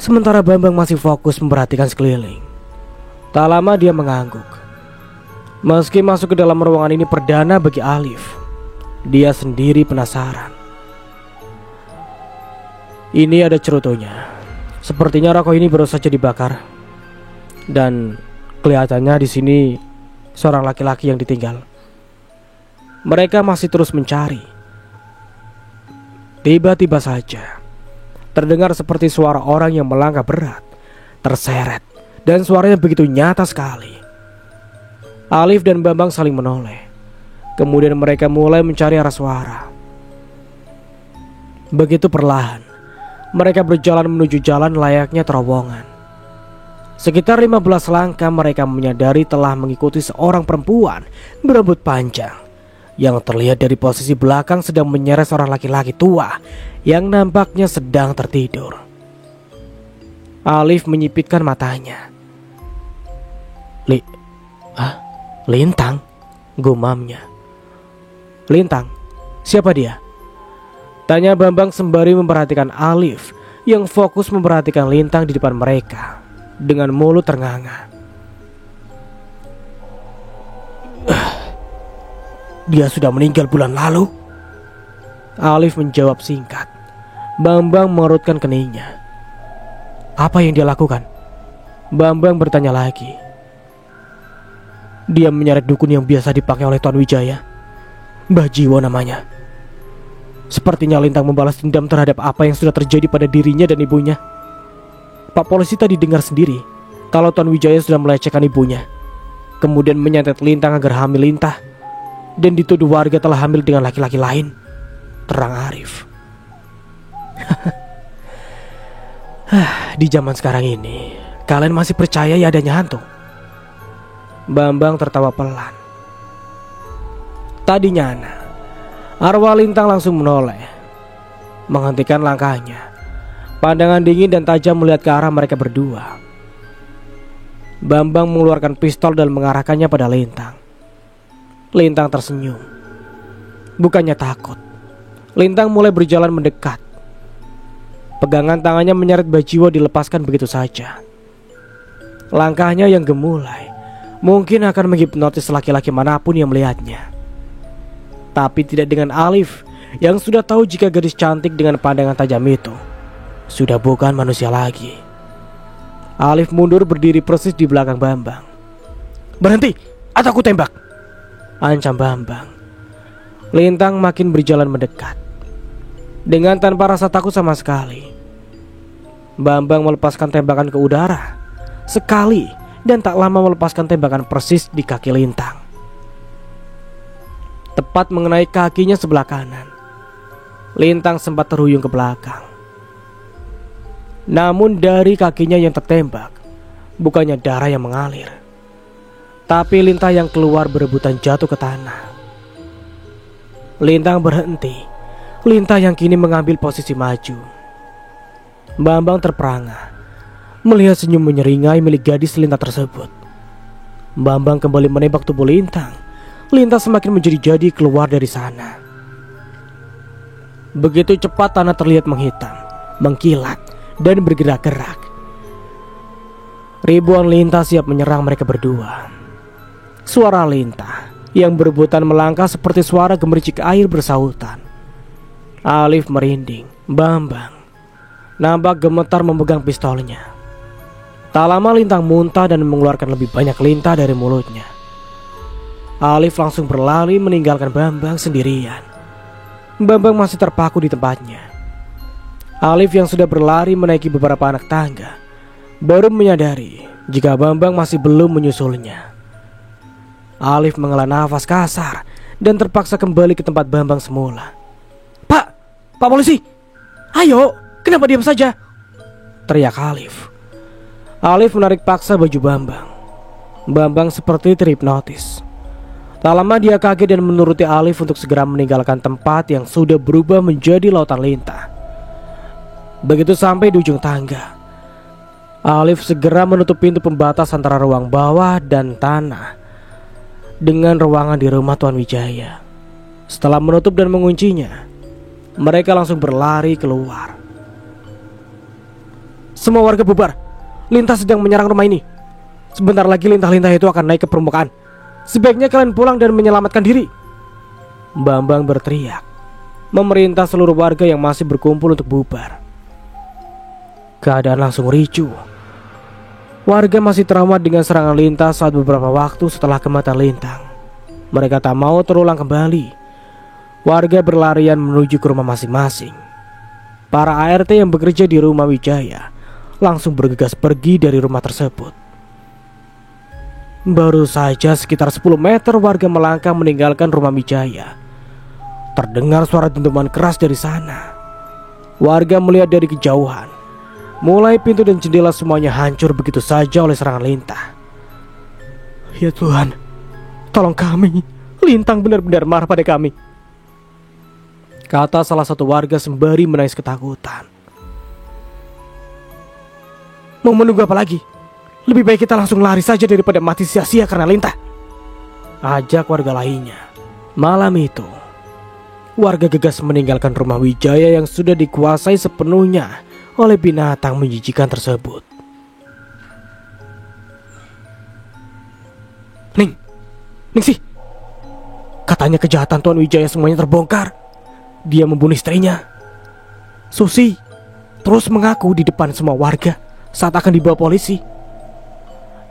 sementara Bambang masih fokus memperhatikan sekeliling. Tak lama dia mengangguk. Meski masuk ke dalam ruangan ini perdana bagi Alif, dia sendiri penasaran. Ini ada cerutunya. Sepertinya rokok ini baru saja dibakar. Dan kelihatannya di sini seorang laki-laki yang ditinggal. Mereka masih terus mencari. Tiba-tiba saja terdengar seperti suara orang yang melangkah berat, terseret, dan suaranya begitu nyata sekali. Alif dan Bambang saling menoleh. Kemudian mereka mulai mencari arah suara. Begitu perlahan mereka berjalan menuju jalan layaknya terowongan. Sekitar 15 langkah mereka menyadari telah mengikuti seorang perempuan berambut panjang yang terlihat dari posisi belakang sedang menyeret seorang laki-laki tua yang nampaknya sedang tertidur. Alif menyipitkan matanya. Lintang, gumamnya. Lintang, siapa dia? Tanya Bambang sembari memperhatikan Alif yang fokus memperhatikan Lintang di depan mereka dengan mulut ternganga. Dia sudah meninggal bulan lalu. Alif menjawab singkat. Bambang mengerutkan keningnya. Apa yang dia lakukan? Bambang bertanya lagi. Dia menyeret dukun yang biasa dipakai oleh Tuan Wijaya. Mbah Jiwo namanya. Sepertinya Lintang membalas dendam terhadap apa yang sudah terjadi pada dirinya dan ibunya. Pak polisi tadi dengar sendiri kalau Tuan Wijaya sudah melecehkan ibunya, kemudian menyantet Lintang agar hamil lintah, dan dituduh warga telah hamil dengan laki-laki lain, terang Arif. Di zaman sekarang ini, kalian masih percaya ya adanya hantu? Bambang tertawa pelan. Tadinya arwah Lintang langsung menoleh, menghentikan langkahnya. Pandangan dingin dan tajam melihat ke arah mereka berdua. Bambang mengeluarkan pistol dan mengarahkannya pada Lintang. Lintang tersenyum. Bukannya takut, Lintang mulai berjalan mendekat. Pegangan tangannya menyeret Mbah Jiwo dilepaskan begitu saja. Langkahnya yang gemulai mungkin akan menghipnotis laki-laki manapun yang melihatnya. Tapi tidak dengan Alif yang sudah tahu jika gadis cantik dengan pandangan tajam itu sudah bukan manusia lagi. Alif mundur berdiri persis di belakang Bambang. Berhenti atau aku tembak, ancam Bambang. Lintang makin berjalan mendekat dengan tanpa rasa takut sama sekali. Bambang melepaskan tembakan ke udara sekali dan tak lama melepaskan tembakan persis di kaki Lintang, tepat mengenai kakinya sebelah kanan. Lintang sempat terhuyung ke belakang. Namun dari kakinya yang tertembak, bukannya darah yang mengalir, tapi lintah yang keluar berebutan jatuh ke tanah. Lintang berhenti. Lintah yang kini mengambil posisi maju. Bambang terperangah melihat senyum menyeringai milik gadis lintah tersebut. Bambang kembali menembak tubuh Lintang. Lintah semakin menjadi-jadi keluar dari sana. Begitu cepat tanah terlihat menghitam, mengkilat, dan bergerak-gerak. Ribuan lintah siap menyerang mereka berdua. Suara lintah yang berebutan melangkah seperti suara gemericik air bersautan. Alif merinding. Bambang nampak gemetar memegang pistolnya. Tak lama Lintang muntah dan mengeluarkan lebih banyak lintah dari mulutnya. Alif langsung berlari meninggalkan Bambang sendirian. Bambang masih terpaku di tempatnya. Alif yang sudah berlari menaiki beberapa anak tangga baru menyadari jika Bambang masih belum menyusulnya. Alif menghela nafas kasar dan terpaksa kembali ke tempat Bambang semula. Pak polisi, ayo, kenapa diam saja? Teriak Alif. Alif menarik paksa baju Bambang. Bambang seperti terhipnotis. Tak lama dia kaget dan menuruti Alif untuk segera meninggalkan tempat yang sudah berubah menjadi lautan lintah. Begitu sampai di ujung tangga, Alif segera menutup pintu pembatas antara ruang bawah dan tanah dengan ruangan di rumah Tuan Wijaya. Setelah menutup dan menguncinya, mereka langsung berlari keluar. Semua warga bubar. Lintah sedang menyerang rumah ini. Sebentar lagi lintah-lintah itu akan naik ke permukaan. Sebaiknya kalian pulang dan menyelamatkan diri. Bambang berteriak, memerintah seluruh warga yang masih berkumpul untuk bubar. Keadaan langsung ricuh. Warga masih trauma dengan serangan lintah saat beberapa waktu setelah kematian Lintang. Mereka tak mau terulang kembali. Warga berlarian menuju ke rumah masing-masing. Para ART yang bekerja di rumah Wijaya langsung bergegas pergi dari rumah tersebut. Baru saja sekitar 10 meter warga melangkah meninggalkan rumah Wijaya. Terdengar suara dentuman keras dari sana. Warga melihat dari kejauhan. Mulai pintu dan jendela semuanya hancur begitu saja oleh serangan lintah. Ya Tuhan, tolong kami. Lintang benar-benar marah pada kami, kata salah satu warga sembari menangis ketakutan. Mau menunggu apa lagi? Lebih baik kita langsung lari saja daripada mati sia-sia karena lintah, ajak warga lainnya. Malam itu, warga gegas meninggalkan rumah Wijaya yang sudah dikuasai sepenuhnya oleh binatang menjijikan tersebut. Ningsih, kata Katanya kejahatan Tuan Wijaya semuanya terbongkar. Dia membunuh istrinya, Susi, terus mengaku di depan semua warga saat akan dibawa polisi.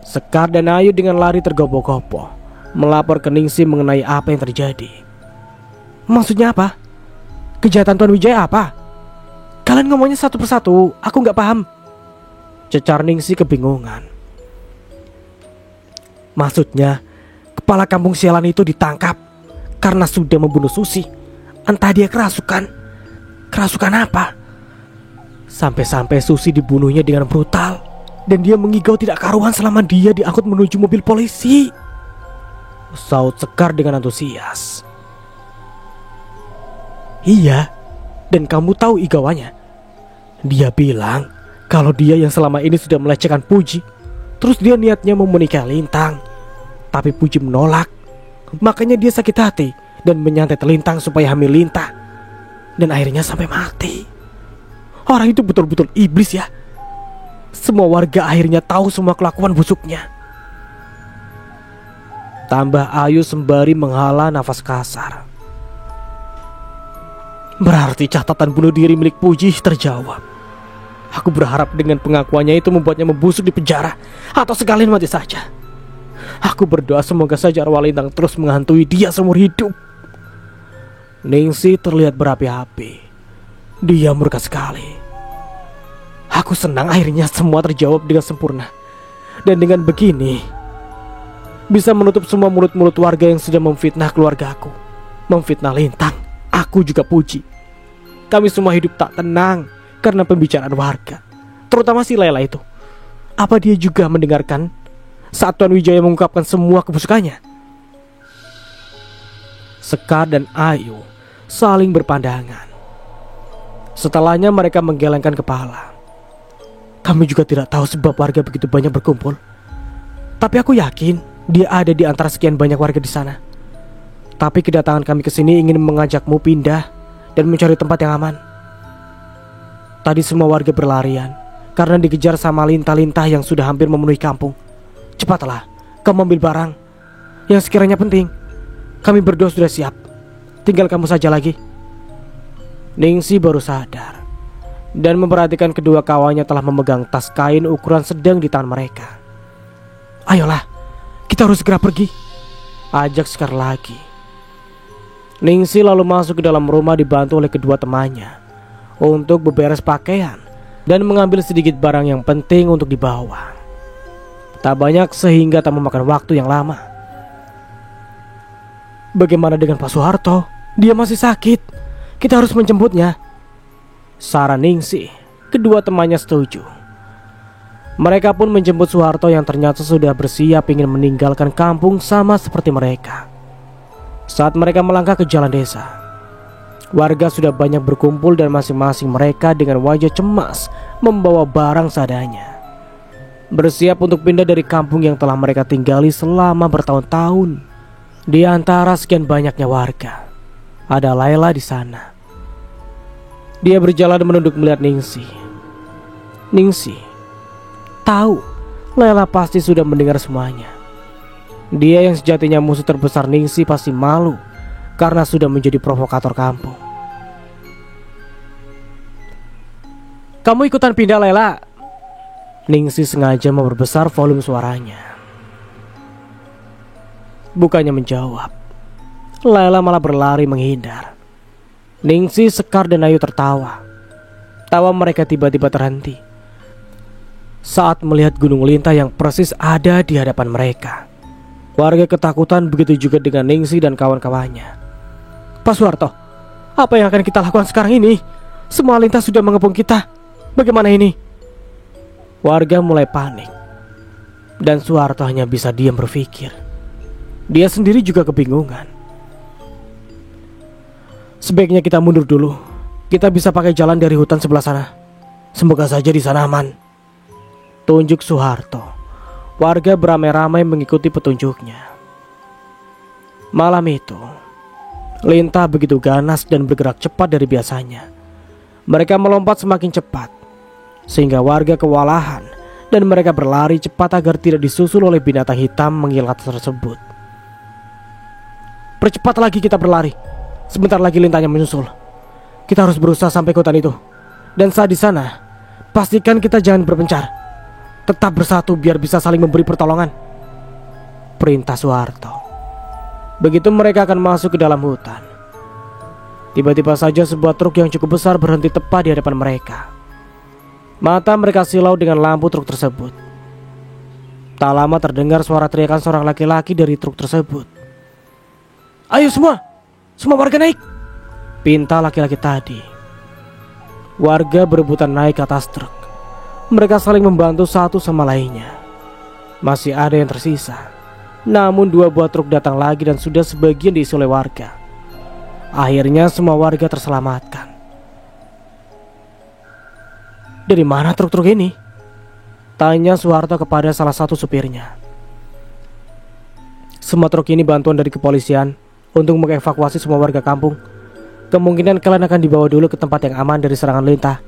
Sekar dan Ayu dengan lari tergopoh-gopoh melapor ke Ningsih mengenai apa yang terjadi. Maksudnya apa? Kejahatan Tuan Wijaya apa? Kalian ngomongnya satu persatu, aku gak paham, cecar Ningsih kebingungan. Maksudnya, kepala kampung sialan itu ditangkap karena sudah membunuh Susi. Entah dia kerasukan. Kerasukan apa? Sampai-sampai Susi dibunuhnya dengan brutal, dan dia mengigau tidak karuan selama dia diangkut menuju mobil polisi, saut Sekar dengan antusias. Iya, dan kamu tahu igauannya? Dia bilang kalau dia yang selama ini sudah melecehkan Puji. Terus dia niatnya mau menikah Lintang, tapi Puji menolak. Makanya dia sakit hati dan menyantet Lintang supaya hamil Lintang, dan akhirnya sampai mati. Orang itu betul-betul iblis ya. Semua warga akhirnya tahu semua kelakuan busuknya. Tambah Ayu sembari menghala nafas kasar. Berarti catatan bunuh diri milik Puji terjawab. Aku berharap dengan pengakuannya itu membuatnya membusuk di penjara, atau sekalian mati saja. Aku berdoa semoga saja arwah Lintang terus menghantui dia seumur hidup. Ningsih terlihat berapi-api. Dia murka sekali. Aku senang akhirnya semua terjawab dengan sempurna. Dan dengan begini bisa menutup semua mulut-mulut warga yang sudah memfitnah keluarga aku, memfitnah Lintang, aku juga Puji. Kami semua hidup tak tenang karena pembicaraan warga, terutama si Layla itu. Apa dia juga mendengarkan saat Tuan Wijaya mengungkapkan semua kebusukannya? Sekar dan Ayu saling berpandangan. Setelahnya mereka menggelengkan kepala. Kami juga tidak tahu sebab warga begitu banyak berkumpul. Tapi aku yakin dia ada di antara sekian banyak warga di sana. Tapi kedatangan kami ke sini ingin mengajakmu pindah dan mencari tempat yang aman. Tadi semua warga berlarian karena dikejar sama lintah-lintah yang sudah hampir memenuhi kampung. Cepatlah, kamu ambil barang yang sekiranya penting. Kami berdua sudah siap. Tinggal kamu saja lagi. Ningsih baru sadar dan memperhatikan kedua kawannya telah memegang tas kain ukuran sedang di tangan mereka. Ayolah, kita harus segera pergi, ajak Sekar lagi. Ningsih lalu masuk ke dalam rumah dibantu oleh kedua temannya untuk beberes pakaian dan mengambil sedikit barang yang penting untuk dibawa. Tak banyak sehingga tak memakan waktu yang lama. Bagaimana dengan Pak Soeharto? Dia masih sakit. Kita harus menjemputnya, saran Ningsih. Kedua temannya setuju. Mereka pun menjemput Soeharto yang ternyata sudah bersiap ingin meninggalkan kampung sama seperti mereka. Saat mereka melangkah ke jalan desa, warga sudah banyak berkumpul dan masing-masing mereka dengan wajah cemas membawa barang seadanya, bersiap untuk pindah dari kampung yang telah mereka tinggali selama bertahun-tahun. Di antara sekian banyaknya warga, ada Layla di sana. Dia berjalan menunduk melihat Ningsih. Ningsih tahu Layla pasti sudah mendengar semuanya. Dia yang sejatinya musuh terbesar Ningsih pasti malu karena sudah menjadi provokator kampung. Kamu ikutan pindah, Layla? Ningsih sengaja memperbesar volume suaranya. Bukannya menjawab, Layla malah berlari menghindar. Ningsih, Sekar dan Ayu tertawa. Tawa mereka tiba-tiba terhenti saat melihat gunung lintah yang persis ada di hadapan mereka. Warga ketakutan, begitu juga dengan Ningsih dan kawan-kawannya. Pak Soeharto, apa yang akan kita lakukan sekarang ini? Semua lintah sudah mengepung kita. Bagaimana ini? Warga mulai panik, dan Soeharto hanya bisa diam berpikir. Dia sendiri juga kebingungan. Sebaiknya kita mundur dulu. Kita bisa pakai jalan dari hutan sebelah sana. Semoga saja di sana aman, tunjuk Soeharto. Warga beramai-ramai mengikuti petunjuknya. Malam itu, lintah begitu ganas dan bergerak cepat dari biasanya. Mereka melompat semakin cepat sehingga warga kewalahan dan mereka berlari cepat agar tidak disusul oleh binatang hitam mengilat tersebut. Percepat lagi kita berlari. Sebentar lagi Lintahnya menyusul. Kita harus berusaha sampai ke hutan itu. Dan saat di sana, pastikan kita jangan berpencar. Tetap bersatu biar bisa saling memberi pertolongan, perintah Soeharto. Begitu mereka akan masuk ke dalam hutan, tiba-tiba saja sebuah truk yang cukup besar berhenti tepat di hadapan mereka. Mata mereka silau dengan lampu truk tersebut. Tak lama terdengar suara teriakan seorang laki-laki dari truk tersebut. "Ayo semua warga naik!" pinta laki-laki tadi. Warga berebutan naik ke atas truk. Mereka saling membantu satu sama lainnya. Masih ada yang tersisa. Namun 2 buah truk datang lagi dan sudah sebagian diisi oleh warga. Akhirnya semua warga terselamatkan. "Dari mana truk-truk ini?" tanya Soeharto kepada salah satu supirnya. "Semua truk ini bantuan dari kepolisian untuk mengevakuasi semua warga kampung. Kemungkinan kalian akan dibawa dulu ke tempat yang aman dari serangan Lintah,"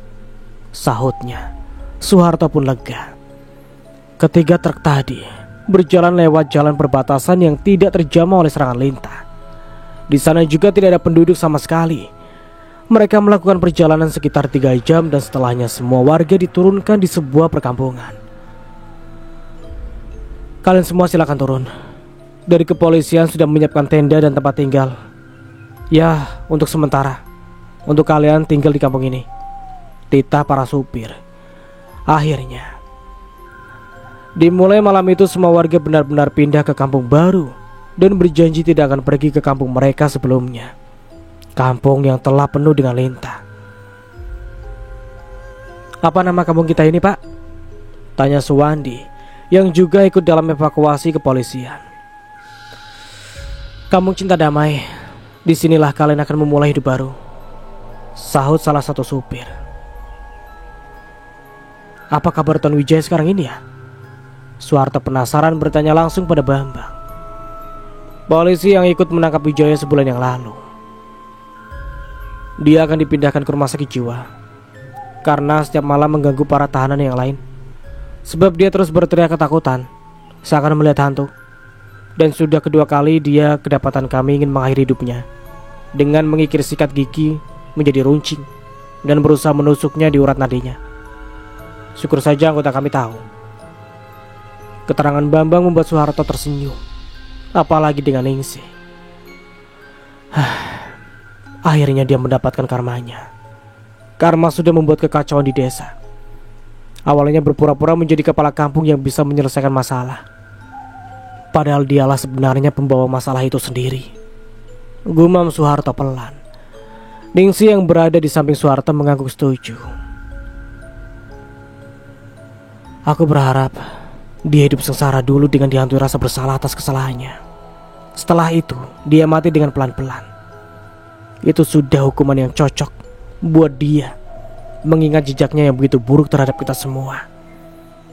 sahutnya. Soeharto pun lega. Ketiga truk tadi berjalan lewat jalan perbatasan yang tidak terjamah oleh serangan Lintah. Di sana juga tidak ada penduduk sama sekali. Mereka melakukan perjalanan sekitar 3 jam dan setelahnya semua warga diturunkan di sebuah perkampungan. "Kalian semua silakan turun. Dari kepolisian sudah menyiapkan tenda dan tempat tinggal. Ya, untuk sementara. Untuk kalian tinggal di kampung ini," titah para supir. Akhirnya, dimulai malam itu semua warga benar-benar pindah ke kampung baru dan berjanji tidak akan pergi ke kampung mereka sebelumnya. Kampung yang telah penuh dengan Lintah. "Apa nama kampung kita ini, Pak?" tanya Suwandi yang juga ikut dalam evakuasi kepolisian. "Kampung Cinta Damai. Disinilah kalian akan memulai hidup baru," sahut salah satu supir. "Apa kabar Tuan Wijaya sekarang ini ya?" Soeharto penasaran bertanya langsung pada Bambang, polisi yang ikut menangkap Wijaya sebulan yang lalu. "Dia akan dipindahkan ke rumah sakit jiwa karena setiap malam mengganggu para tahanan yang lain. Sebab dia terus berteriak ketakutan, seakan melihat hantu. Dan sudah kedua kali dia kedapatan kami ingin mengakhiri hidupnya dengan mengikir sikat gigi menjadi runcing dan berusaha menusuknya di urat nadinya. Syukur saja anggota kami tahu." Keterangan Bambang membuat Soeharto tersenyum, apalagi dengan Ningsih. Akhirnya dia mendapatkan karmanya. Karma sudah membuat kekacauan di desa. Awalnya berpura-pura menjadi kepala kampung yang bisa menyelesaikan masalah, padahal dialah sebenarnya pembawa masalah itu sendiri, gumam Soeharto pelan. Ningsih yang berada di samping Soeharto mengangguk setuju. "Aku berharap dia hidup sengsara dulu dengan dihantui rasa bersalah atas kesalahannya. Setelah itu dia mati dengan pelan-pelan. Itu sudah hukuman yang cocok buat dia, mengingat jejaknya yang begitu buruk terhadap kita semua,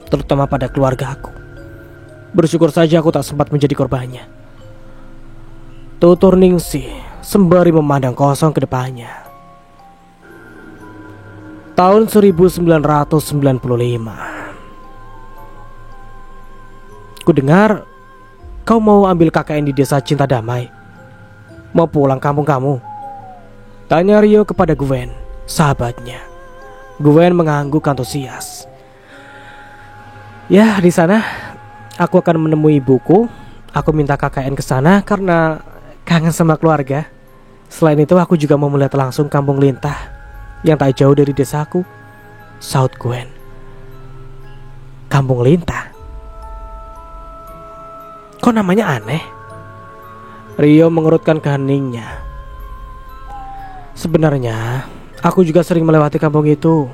terutama pada keluarga aku. Bersyukur saja aku tak sempat menjadi korbannya," tutur Ningsih sembari memandang kosong ke depannya. Tahun 1995. "Ku dengar kau mau ambil KKN di desa Cinta Damai. Mau pulang kampung kamu?" tanya Rio kepada Gwen, sahabatnya. Gwen mengangguk antusias. "Ya, di sana aku akan menemui ibuku. Aku minta KKN ke sana karena kangen sama keluarga. Selain itu aku juga mau melihat langsung kampung Lintah yang tak jauh dari desaku," saut Gwen. "Kampung Lintah? Kok namanya aneh?" Rio mengerutkan keningnya. "Sebenarnya aku juga sering melewati kampung itu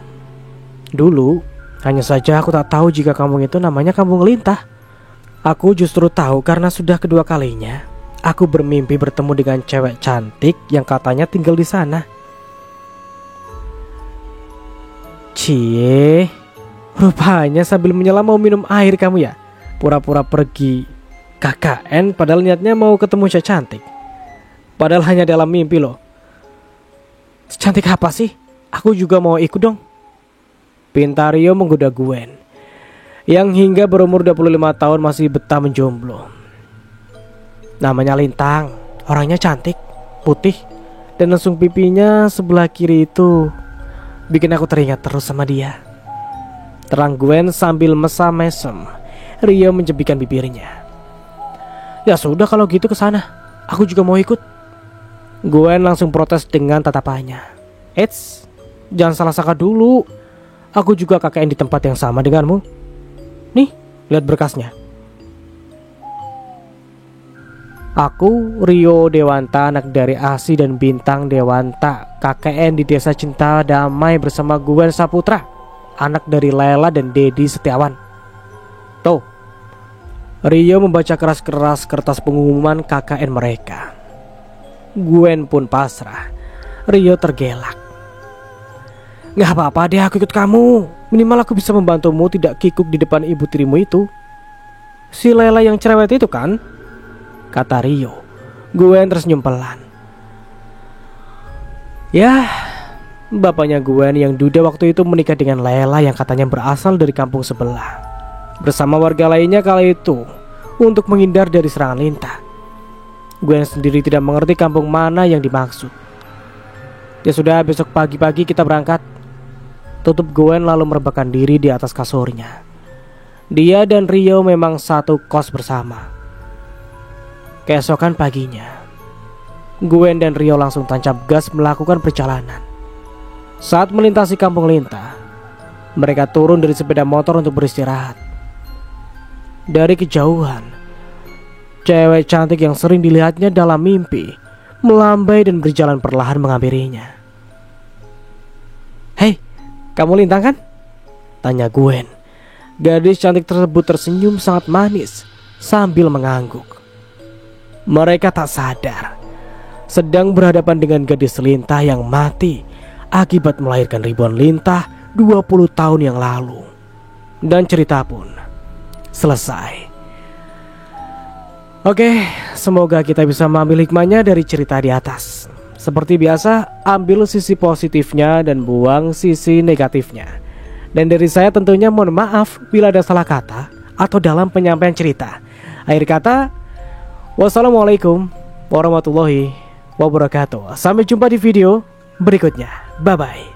dulu. Hanya saja aku tak tahu jika kampung itu namanya Kampung Lintah. Aku justru tahu karena sudah kedua kalinya aku bermimpi bertemu dengan cewek cantik yang katanya tinggal di sana." "Cie, rupanya sambil menyelam mau minum air kamu ya? Pura-pura pergi KKN padahal niatnya mau ketemu cewek cantik. Padahal hanya dalam mimpi loh. Secantik apa sih? Aku juga mau ikut dong," pinta Rio menggoda Gwen yang hingga berumur 25 tahun masih betah menjomblo. "Namanya Lintang, Orangnya cantik, putih, dan langsung pipinya sebelah kiri itu bikin aku teringat terus sama dia. Terang Gwen sambil mesam-mesem. Rio menjepikan bibirnya. Ya sudah kalau gitu ke sana. Aku juga mau ikut. Gwen langsung protes dengan tatapannya. Eits, jangan salah sangka dulu. Aku juga KKN di tempat yang sama denganmu. Nih, lihat berkasnya. Aku Rio Dewanta, anak dari Asi dan Bintang Dewanta, KKN di Desa Cinta Damai bersama Gwen Saputra, anak dari Lela dan Dedi Setiawan. Tuh, Rio membaca keras-keras kertas pengumuman KKN mereka. Gwen pun pasrah. Rio tergelak. Gak apa-apa deh, aku ikut kamu. Minimal aku bisa membantumu tidak kikuk di depan ibu tirimu itu. Si Lela yang cerewet itu kan? Kata Rio. Gwen tersenyum pelan. Ya, bapaknya Gwen yang duda waktu itu menikah dengan Lela yang katanya berasal dari kampung sebelah, bersama warga lainnya kala itu, untuk menghindar dari serangan lintah. Gwen sendiri tidak mengerti kampung mana yang dimaksud. Ya sudah, besok pagi-pagi kita berangkat. Tutup Gwen lalu merebahkan diri di atas kasurnya. Dia dan Rio memang satu kos bersama. Keesokan paginya, Gwen dan Rio langsung tancap gas melakukan perjalanan. Saat melintasi kampung lintah, mereka turun dari sepeda motor untuk beristirahat. Dari kejauhan, cewek cantik yang sering dilihatnya dalam mimpi melambai dan berjalan perlahan menghampirinya. Hei, kamu Lintang kan? Tanya Gwen. Gadis cantik tersebut tersenyum sangat manis sambil mengangguk. Mereka tak sadar sedang berhadapan dengan gadis Lintah yang mati akibat melahirkan ribuan lintah 20 tahun yang lalu. Dan cerita pun selesai. Oke, semoga kita bisa mengambil hikmahnya dari cerita di atas. Seperti biasa, ambil sisi positifnya dan buang sisi negatifnya. Dan dari saya tentunya mohon maaf bila ada salah kata atau dalam penyampaian cerita. Akhir kata, wassalamualaikum warahmatullahi wabarakatuh. Sampai jumpa di video berikutnya. Bye bye.